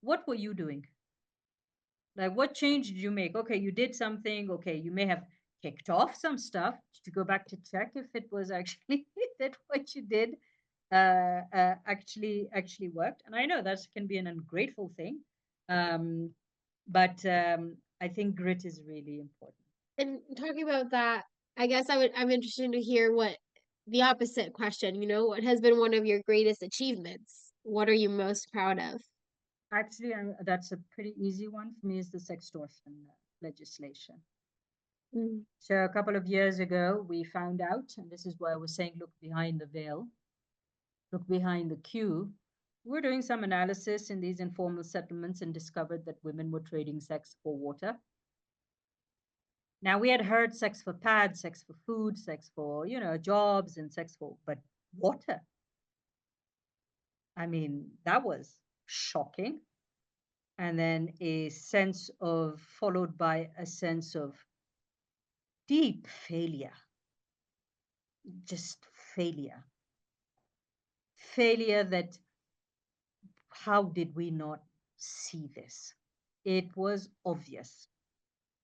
What were you doing? Like, what change did you make? Okay, you did something. Okay, you may have kicked off some stuff to go back to check if it was actually that what you did actually worked. And I know that can be an ungrateful thing, um, but I think grit is really important. And talking about that, I'm interested to hear what the opposite question, what has been one of your greatest achievements? What are you most proud of? Actually, that's a pretty easy one for me, is the sextortion legislation. Mm. So a couple of years ago, we found out, and this is why I was saying, look behind the veil, look behind the queue. We're doing some analysis in these informal settlements and discovered that women were trading sex for water. Now, we had heard sex for pads, sex for food, sex for, jobs, and sex for, but water. I mean, that was shocking. and then a sense of, followed by a sense of deep failure, just failure. Failure that, how did we not see this? It was obvious.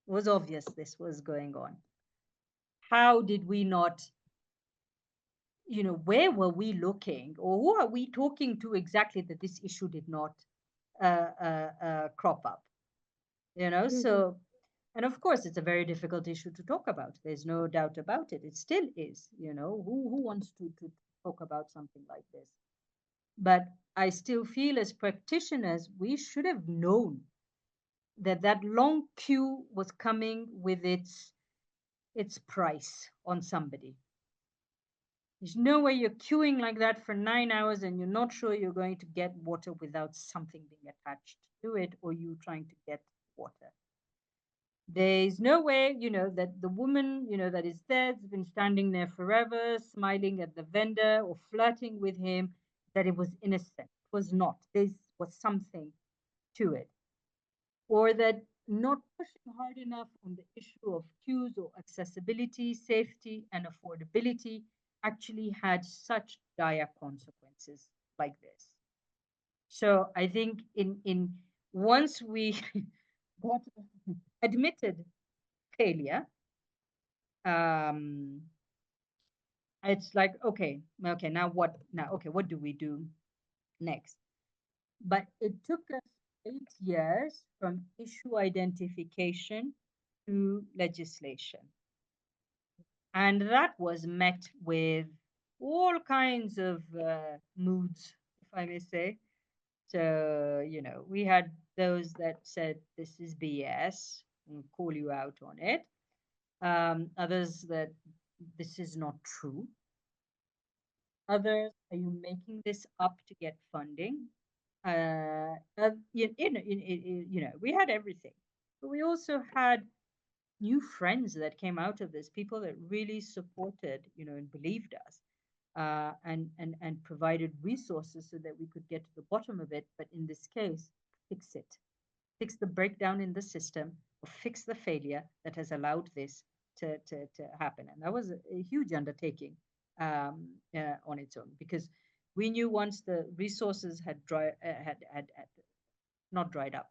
It was obvious this was going on. How did we not, where were we looking, or who are we talking to exactly that this issue did not crop up? Mhm. So, and of course, it's a very difficult issue to talk about. There's no doubt about it. It still is. Who wants to talk about something like this? But I still feel as practitioners, we should have known that that long queue was coming with its price on somebody. There's no way you're queuing like that for 9 hours and you're not sure you're going to get water without something being attached to it or you trying to get water. There's no way, that the woman, that is there, has been standing there forever, smiling at the vendor or flirting with him, that it was innocent. It was not. There was something to it. Or that not pushing hard enough on the issue of queues or accessibility, safety, and affordability actually had such dire consequences like this. So I think in once we got admitted failure, um, it's like okay, now what? Now okay, what do we do next? But it took us 8 years from issue identification to legislation. And that was met with all kinds of moods, if I may say. So, we had those that said, this is BS, and call you out on it. Others that this is not true. Others, are you making this up to get funding? We had everything. But we also had new friends that came out of this, people that really supported, and believed us, and provided resources so that we could get to the bottom of it. But in this case, fix it, fix the breakdown in the system, or fix the failure that has allowed this to happen. And that was a huge undertaking on its own, because we knew once the resources had not dried up,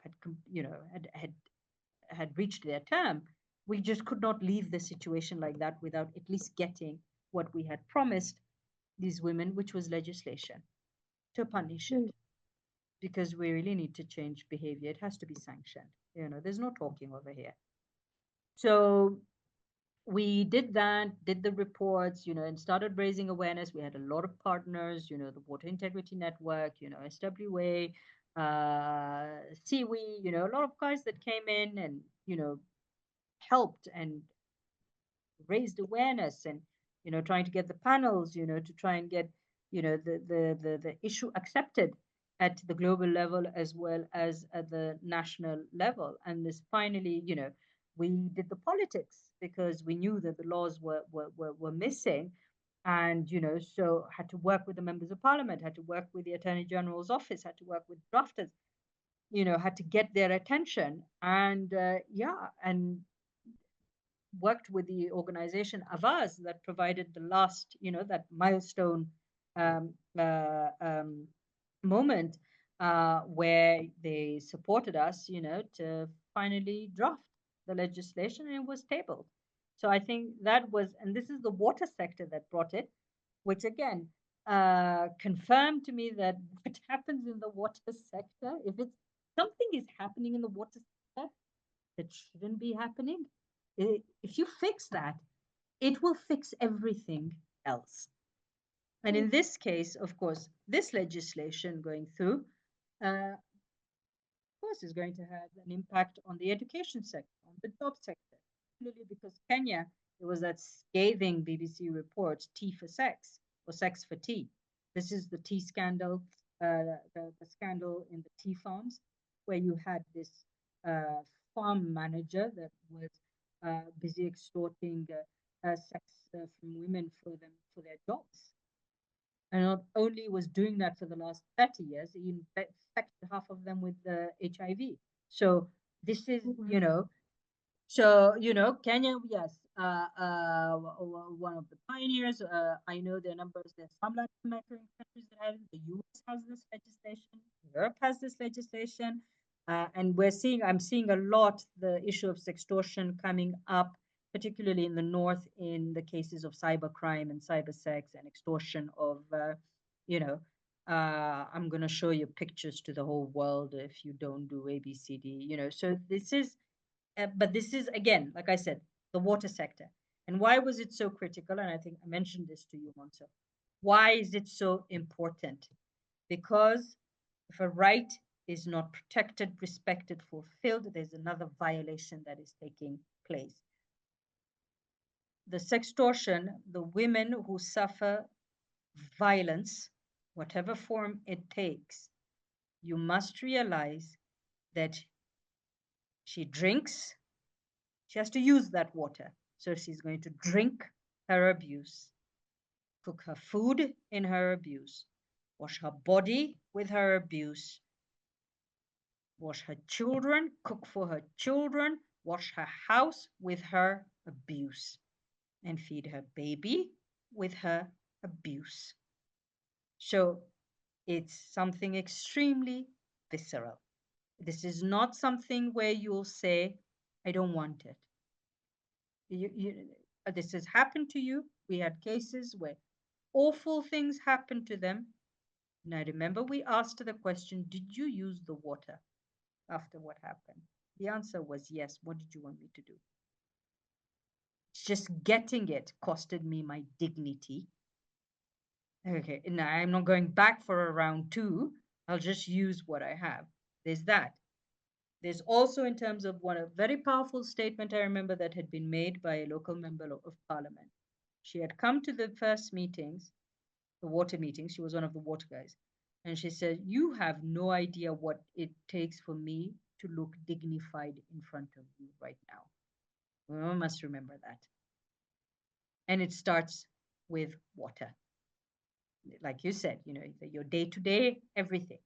had reached their term, we just could not leave the situation like that without at least getting what we had promised these women, which was legislation to punish it. Mm. Because we really need to change behavior. It has to be sanctioned. There's no talking over here. So we did that, did the reports, and started raising awareness. We had a lot of partners, the Water Integrity Network, SWA, Seawe, a lot of guys that came in and, helped and raised awareness and trying to get the panels to try and get the issue accepted at the global level as well as at the national level. And this finally, we did the politics because we knew that the laws were missing. And so had to work with the members of parliament, had to work with the attorney general's office, had to work with drafters, had to get their attention. And and worked with the organization Avaz that provided the last, that milestone um, uh, um, moment where they supported us, to finally draft the legislation, and it was tabled. So I think that was, and this is the water sector that brought it, which again confirmed to me that what happens in the water sector, if it's something is happening in the water sector that shouldn't be happening, if you fix that, it will fix everything else. And Mm. in this case, of course, this legislation going through, of course, is going to have an impact on the education sector, on the job sector, particularly because Kenya, there was that scathing BBC report, Tea for Sex, or Sex for Tea. This is the tea scandal, the scandal in the tea farms, where you had this farm manager that was busy extorting sex from women for their jobs. And not only was doing that for the last 30 years, he infected half of them with HIV. So this is, Oh, wow. you know, so, Kenya, yes, one of the pioneers. I know there are numbers, there's some Latin American countries that have it. The US has this legislation, Europe has this legislation. And I'm seeing a lot the issue of sextortion coming up, particularly in the north, in the cases of cybercrime and cyber sex and extortion of, you know, I'm going to show you pictures to the whole world if you don't do ABCD, So but this is, again, like I said, the water sector. And why was it so critical? And I think I mentioned this to you, Monso. Why is it so important? Because if a right is not protected, respected, fulfilled, there's another violation that is taking place. The sextortion, the women who suffer violence, whatever form it takes, you must realize that she drinks, she has to use that water. So she's going to drink her abuse, cook her food in her abuse, wash her body with her abuse, wash her children, cook for her children, wash her house with her abuse, and feed her baby with her abuse. So it's something extremely visceral. This is not something where you'll say, I don't want it. This has happened to you. We had cases where awful things happened to them. And I remember we asked the question, did you use the water after what happened? The answer was yes. What did you want me to do? Just getting it costed me my dignity. Okay, now I'm not going back for a round two. I'll just use what I have. There's that. There's also, in terms of a very powerful statement I remember that had been made by a local member of parliament. She had come to the first meetings, the water meetings. She was one of the water guys. And she said, you have no idea what it takes for me to look dignified in front of you right now. We must remember that. And it starts with water. Like you said, your day to day, everything.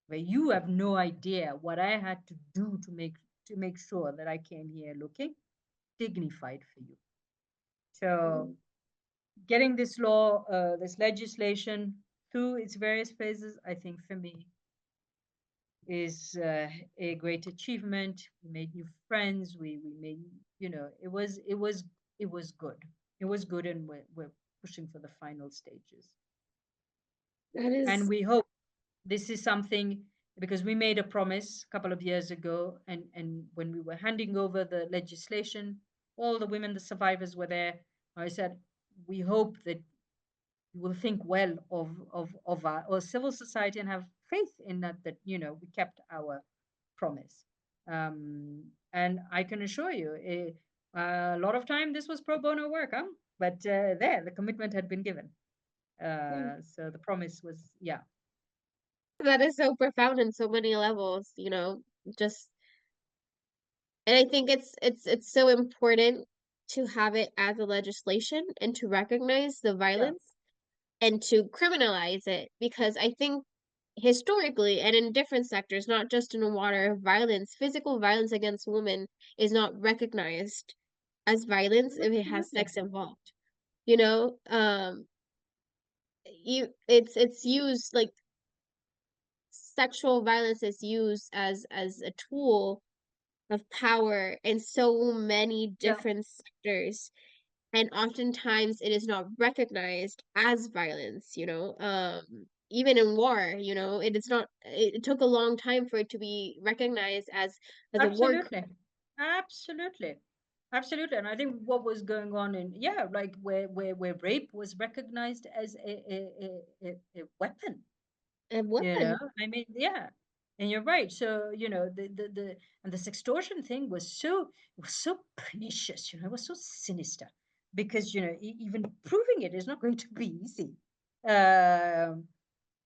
Where you have no idea what I had to do to make sure that I came here looking dignified for you. So getting this law, this legislation through its various phases, I think for me is a great achievement. We made new friends. We made, it was good. It was good, and we're pushing for the final stages. That And is, we hope this is something, because we made a promise a couple of years ago, and when we were handing over the legislation, all the women, the survivors were there. I said, we hope that you will think well of our civil society and have faith in that we kept our promise. And I can assure you, a lot of time this was pro bono work, huh? But there, the commitment had been given. So the promise was, yeah. that is so profound in so many levels, just, and I think it's so important to have it as a legislation and to recognize the Yeah, violence and to criminalize it, because I think historically and in different sectors, not just in water, physical violence against women is not recognized as violence if it has absolutely. sex involved. You know, it's used like sexual violence is used as a tool of power in so many Yeah, different sectors, and oftentimes it is not recognized as violence, even in war, it is not, it took a long time for it to be recognized as a war crime. absolutely. Absolutely. Absolutely. And I think what was going on in, yeah, like where rape was recognized as a weapon. And You know, weapon. I mean, yeah, and you're right. So, the and this extortion thing was so pernicious. It was so sinister, because even proving it is not going to be easy. Um,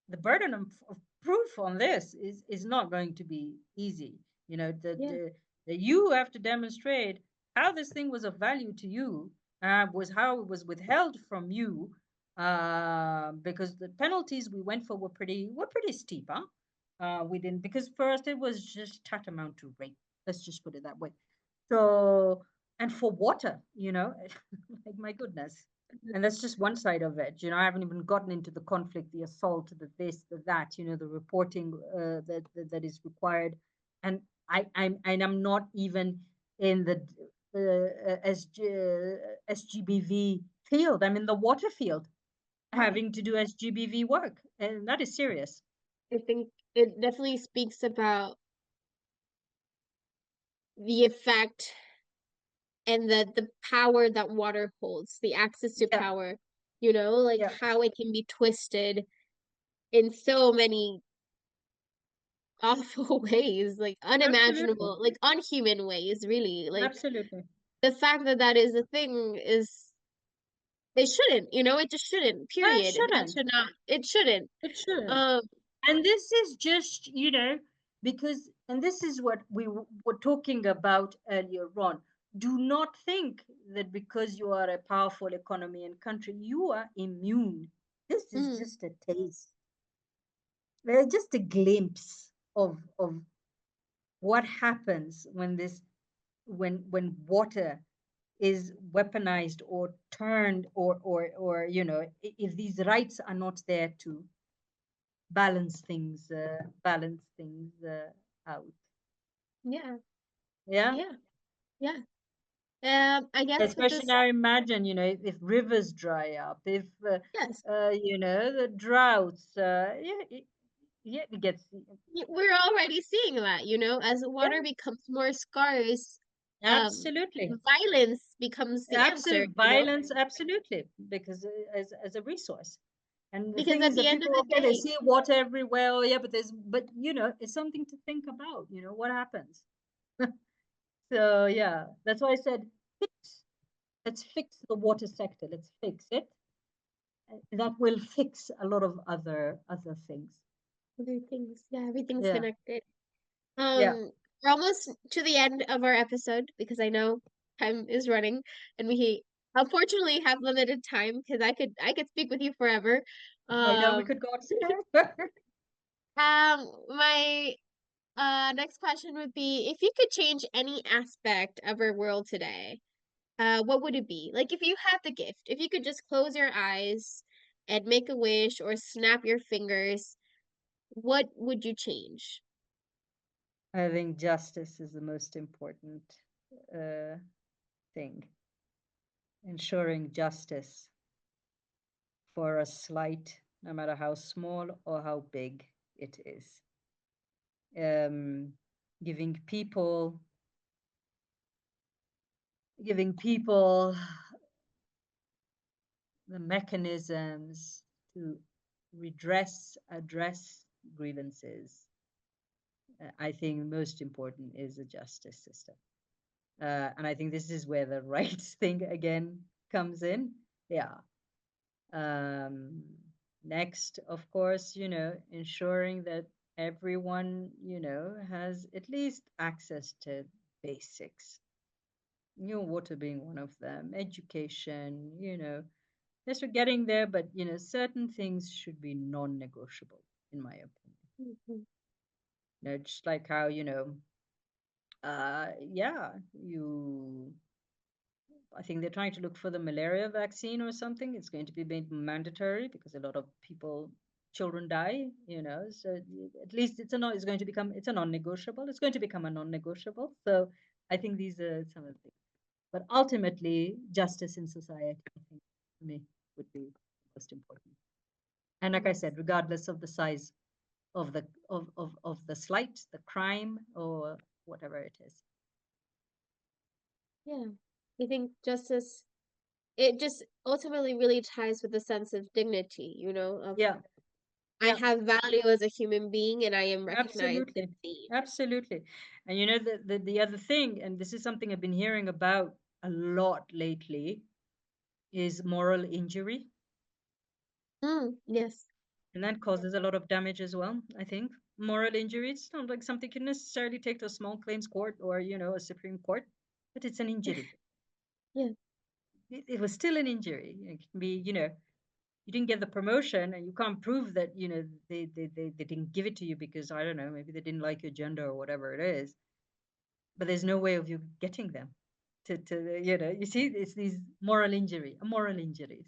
the burden of proof on this is not going to be easy. Yeah. The you have to demonstrate how this thing was of value to you, was how it was withheld from you, because the penalties we went for were pretty steep, huh? We didn't, because first it was just tantamount to rape. Let's just put it that way. So, and for water, like my goodness. And that's just one side of it. I haven't even gotten into the conflict, the assault, the this, the that, the reporting that is required. And I'm not even in the SGBV field. I'm in the water field, Yeah. having to do SGBV work, and that is serious. I think it definitely speaks about the effect and the power that water holds, the access to Yeah, power, like yeah, how it can be twisted in so many awful ways, like absolutely, unimaginable, like unhuman ways, really. Like absolutely. the fact that that is a thing is it shouldn't, it just shouldn't, No, it period. That shouldn't. should not, it shouldn't. It shouldn't. Um, And this is just, because, and this is what we were talking about earlier on. Do not think that because you are a powerful economy and country, you are immune. This is mm, just a taste, just a glimpse of what happens when when water is weaponized or turned, or if these rights are not there to balance things out. yeah, Yeah. yeah, yeah. I guess with Especially this, now, imagine, if rivers dry up, if yes, the droughts, yeah, it gets, we're already seeing that, as yeah, water becomes more scarce, absolutely. violence becomes the answer, Absolute violence, absolutely, because as a resource. And the because thing at is the that end of people, the okay, they day, see water everywhere. Oh, yeah, but it's something to think about. What happens. So yeah, that's why I said fix. Let's fix the water sector. Let's fix it. That will fix a lot of other things. other things, yeah, everything's Yeah, connected. yeah. We're almost to the end of our episode because I know time is running and we unfortunately have limited time because I could speak with you forever. I know we Um, could go on. my next question would be if you could change any aspect of our world today, what would it be? Like if you had the gift, if you could just close your eyes and make a wish or snap your fingers, what would you change? I think justice is the most important uh, thing. Ensuring justice for a slight, no matter how small or how big it is. Um, giving people, giving people the mechanisms to address grievances. I think most important is a justice system. And I think this is where the rights thing again comes in. Yeah. Um, Next, of course, ensuring that everyone, has at least access to basics. Water being one of them, education, yes, we're getting there, but, certain things should be non-negotiable, in my opinion. Mhm. Just like how, yeah, I think they're trying to look for the malaria vaccine or something. It's going to be made mandatory because a lot of children die, So at least it's going to become, it's a non-negotiable. It's going to become a non-negotiable. So I think these are some of the things. But ultimately, justice in society, I think, for me, would be most important. And like I Yes. said, regardless of the size of the slight, the crime, or whatever it is. Yeah. I think justice, it just ultimately really ties with a sense of dignity, of Yeah, I yeah. have value as a human being and I am recognized and Absolutely. seen. Absolutely. And the other thing, and this is something I've been hearing about a lot lately, is moral injury. Yes. And that causes a lot of damage as well, I think. Moral injury, it's not like something you can necessarily take to a small claims court or, a Supreme Court, but it's an injury. Yeah. It was still an injury. It can be, you didn't get the promotion, and you can't prove that, they didn't give it to you because, I don't know, maybe they didn't like your gender or whatever it is, but there's no way of you getting them to you see, it's these a moral injury.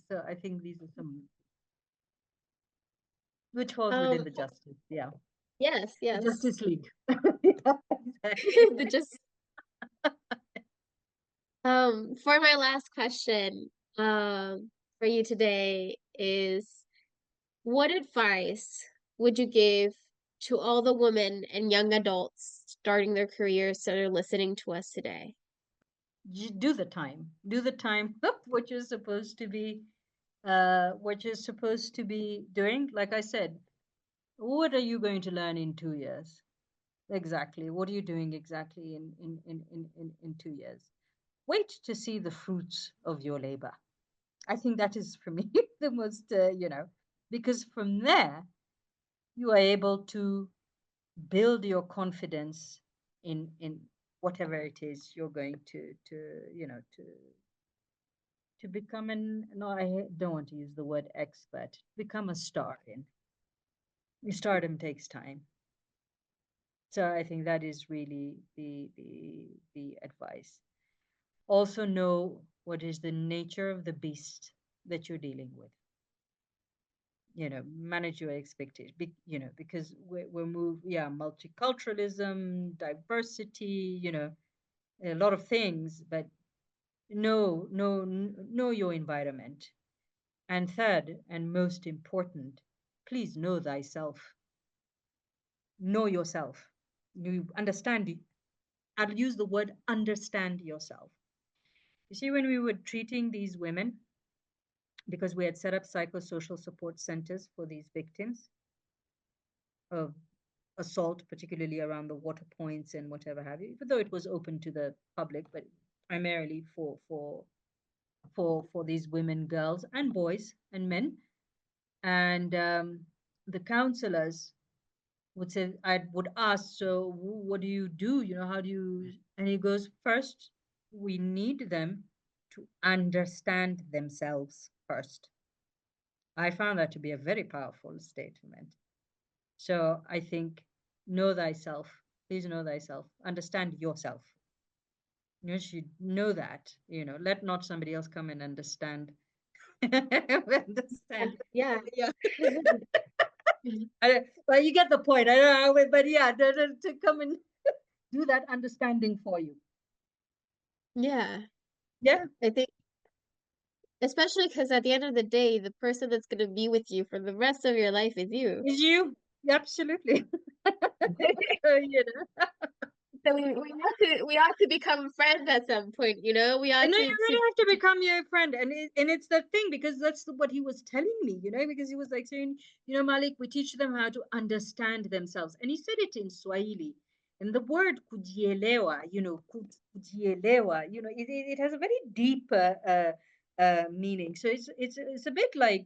So I think these are some, which falls within Um, the justice, yeah, yes, the yes. Justice League. Yeah, exactly. The just for my last question, for you today is what advice would you give to all the women and young adults starting their careers that are listening to us today? Do the time what you're supposed to be, doing. Like I said, what are you going to learn in 2 years? Exactly. What are you doing exactly in 2 years? Wait to see the fruits of your labor. I think that is, for me, the most, because from there, you are able to build your confidence in whatever it is you're going to you know to become an, no, don't want to use the word expert, become a star in. Stardom takes time. So I think that is really the advice. Also know what is the nature of the beast that you're dealing with. Manage your expectations. Because we're yeah, multiculturalism, diversity, a lot of things, but know your environment. And third, and most important, please know thyself. Know yourself. You understand. I'll use the word understand yourself. You see, when we were treating these women, because we had set up psychosocial support centers for these victims of assault, particularly around the water points and whatever have you, even though it was open to the public, but primarily for these women, girls, and boys and men. And the counselors would say, I would ask, so what do you do? How do you? And he goes, first, we need them to understand themselves first. I found that to be a very powerful statement. So I think, know thyself. Please know thyself. Understand yourself. You should know that. Let not somebody else come and understand. Understand. Yeah. Yeah. Well, you get the point. I don't know, but yeah, to come and do that understanding for you. Yeah. Yeah, I think, especially because at the end of the day, the person that's going to be with you for the rest of your life is you. is you. Absolutely. you know. So we ought to become friends at some point, you know? We ought And then you to really have to become your friend, and it's the thing, because that's what he was telling me, because he was like saying, Malik, we teach them how to understand themselves, and he said it in Swahili, and the word kujielewa, kujielewa, it has a very deep meaning. So it's a bit like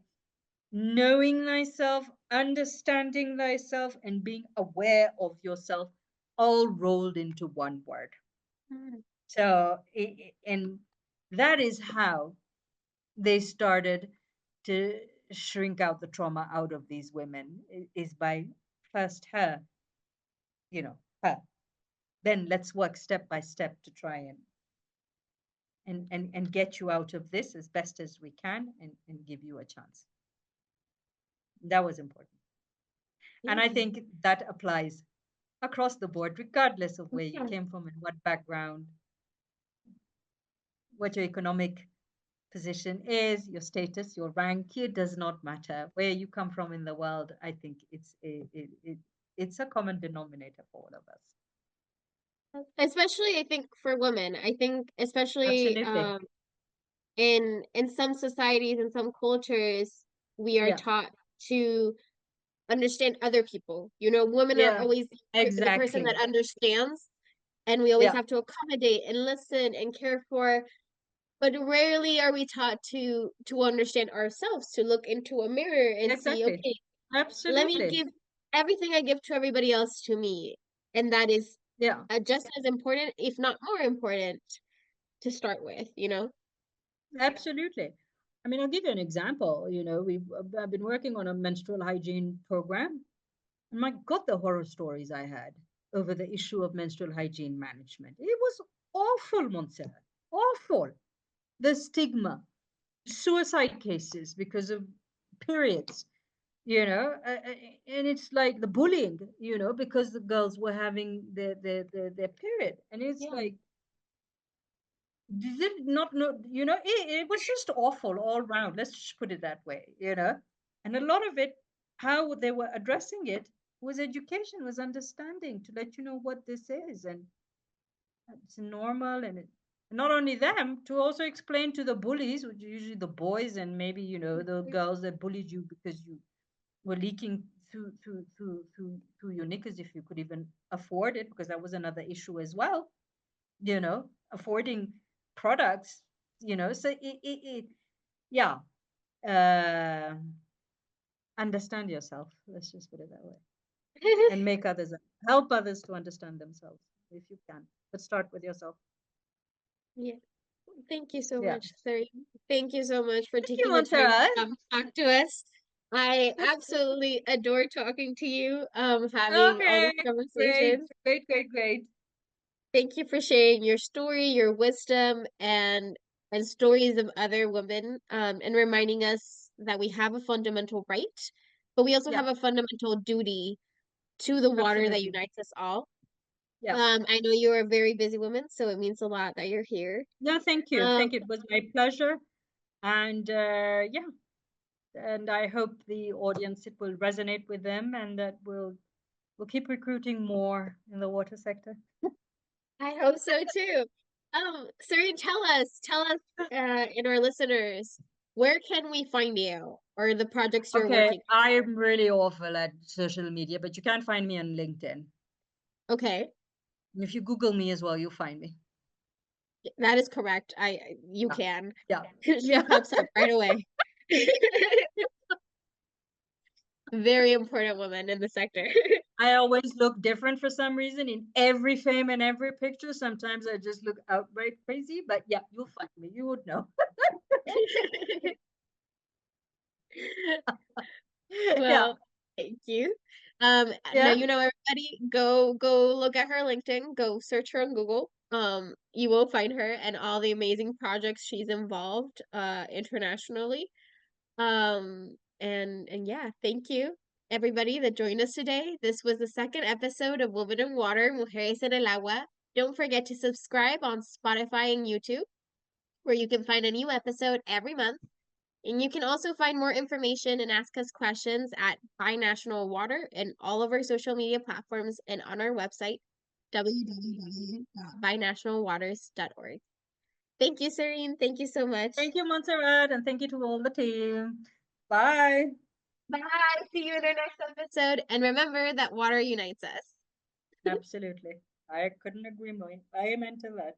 knowing thyself, understanding thyself, and being aware of yourself, all rolled into one word. Mm. So, and that is how they started to shrink out the trauma out of these women, is by first her. Then let's work step by step to try and get you out of this as best as we can, and give you a chance. That was important. And I Yeah. think that applies across the board, regardless of where you Yeah. came from and what background, what your economic position is, your status, your rank. It does not matter where you come from in the world. I think it's a common denominator for all of us. Especially I think for women. I think especially Absolutely. in some societies and some cultures we are Yeah. taught to understand other people. You know, women are Yeah. always the person Exactly. that understands, and we always Yeah. have to accommodate and listen and care for, but rarely are we taught to understand ourselves, to look into a mirror and see, Exactly. okay, let me Absolutely. give everything I give to everybody else to me. And that is Yeah. just as important, if not more important, to start with, you know? Absolutely. I mean, I'll give you an example. I've been working on a menstrual hygiene program, and my God, the horror stories I had over the issue of menstrual hygiene management. It was awful, Montserrat. Awful. The stigma, suicide cases because of periods, and it's like the bullying, because the girls were having their period. And it's Yeah. like, did it not know, it was just awful all round. Let's just put it that way. And a lot of it, how they were addressing it was education, was understanding to let you know what this is, and it's normal. And not only them, to also explain to the bullies, which are usually the boys and maybe, the girls that bullied you because you were leaking through your knickers, if you could even afford it, because that was another issue as well, affording products, so yeah, uh, understand yourself, let's just put it that way, and make others, help others to understand themselves if you can, but start with yourself. Yeah. Thank you so Yeah. much, Sareen. Thank you so much for Thank you, taking the time Montserrat. to talk to us. I absolutely adore talking to you, having all Okay, these great, conversations. great, great, great. Thank you for sharing your story, your wisdom, and stories of other women, and reminding us that we have a fundamental right, but we also Yeah, have a fundamental duty to the water that absolutely. unites us all. Yeah. I know you're a very busy woman, so it means a lot that you're here. No, thank you. Um, Thank you. It was my pleasure. And yeah, and I hope the audience, it will resonate with them, and that we'll keep recruiting more in the water sector. I hope so too. Serene, tell us, and our listeners, where can we find you or the projects you're Okay, working I'm really awful at social media, but you can find me on LinkedIn. on? Okay, And if you Google me as well, you'll find me. that is correct. You Yeah. can. Yeah. She Yeah. pops up right away. Very important woman in the sector. I always look different for some reason in every frame and every picture. Sometimes I just look outright crazy, but yeah, you'll find me. You would know. Yeah. Well, thank you. Now Yeah. you know everybody. Go look at her LinkedIn. Go search her on Google. You will find her and all the amazing projects she's involved internationally. And yeah, thank you everybody that joined us today. This was the second episode of Women in Water, Mujeres en el Agua. Don't forget to subscribe on Spotify and YouTube, where you can find a new episode every month. And you can also find more information and ask us questions at Binational Water and all of our social media platforms and on our website, www.binationalwaters.org. Thank you, Serene. Thank you so much. Thank you, Montserrat, and thank you to all the team. Bye. Bye. See you in our next episode. And remember that water unites us. Absolutely. I couldn't agree more. I am into that.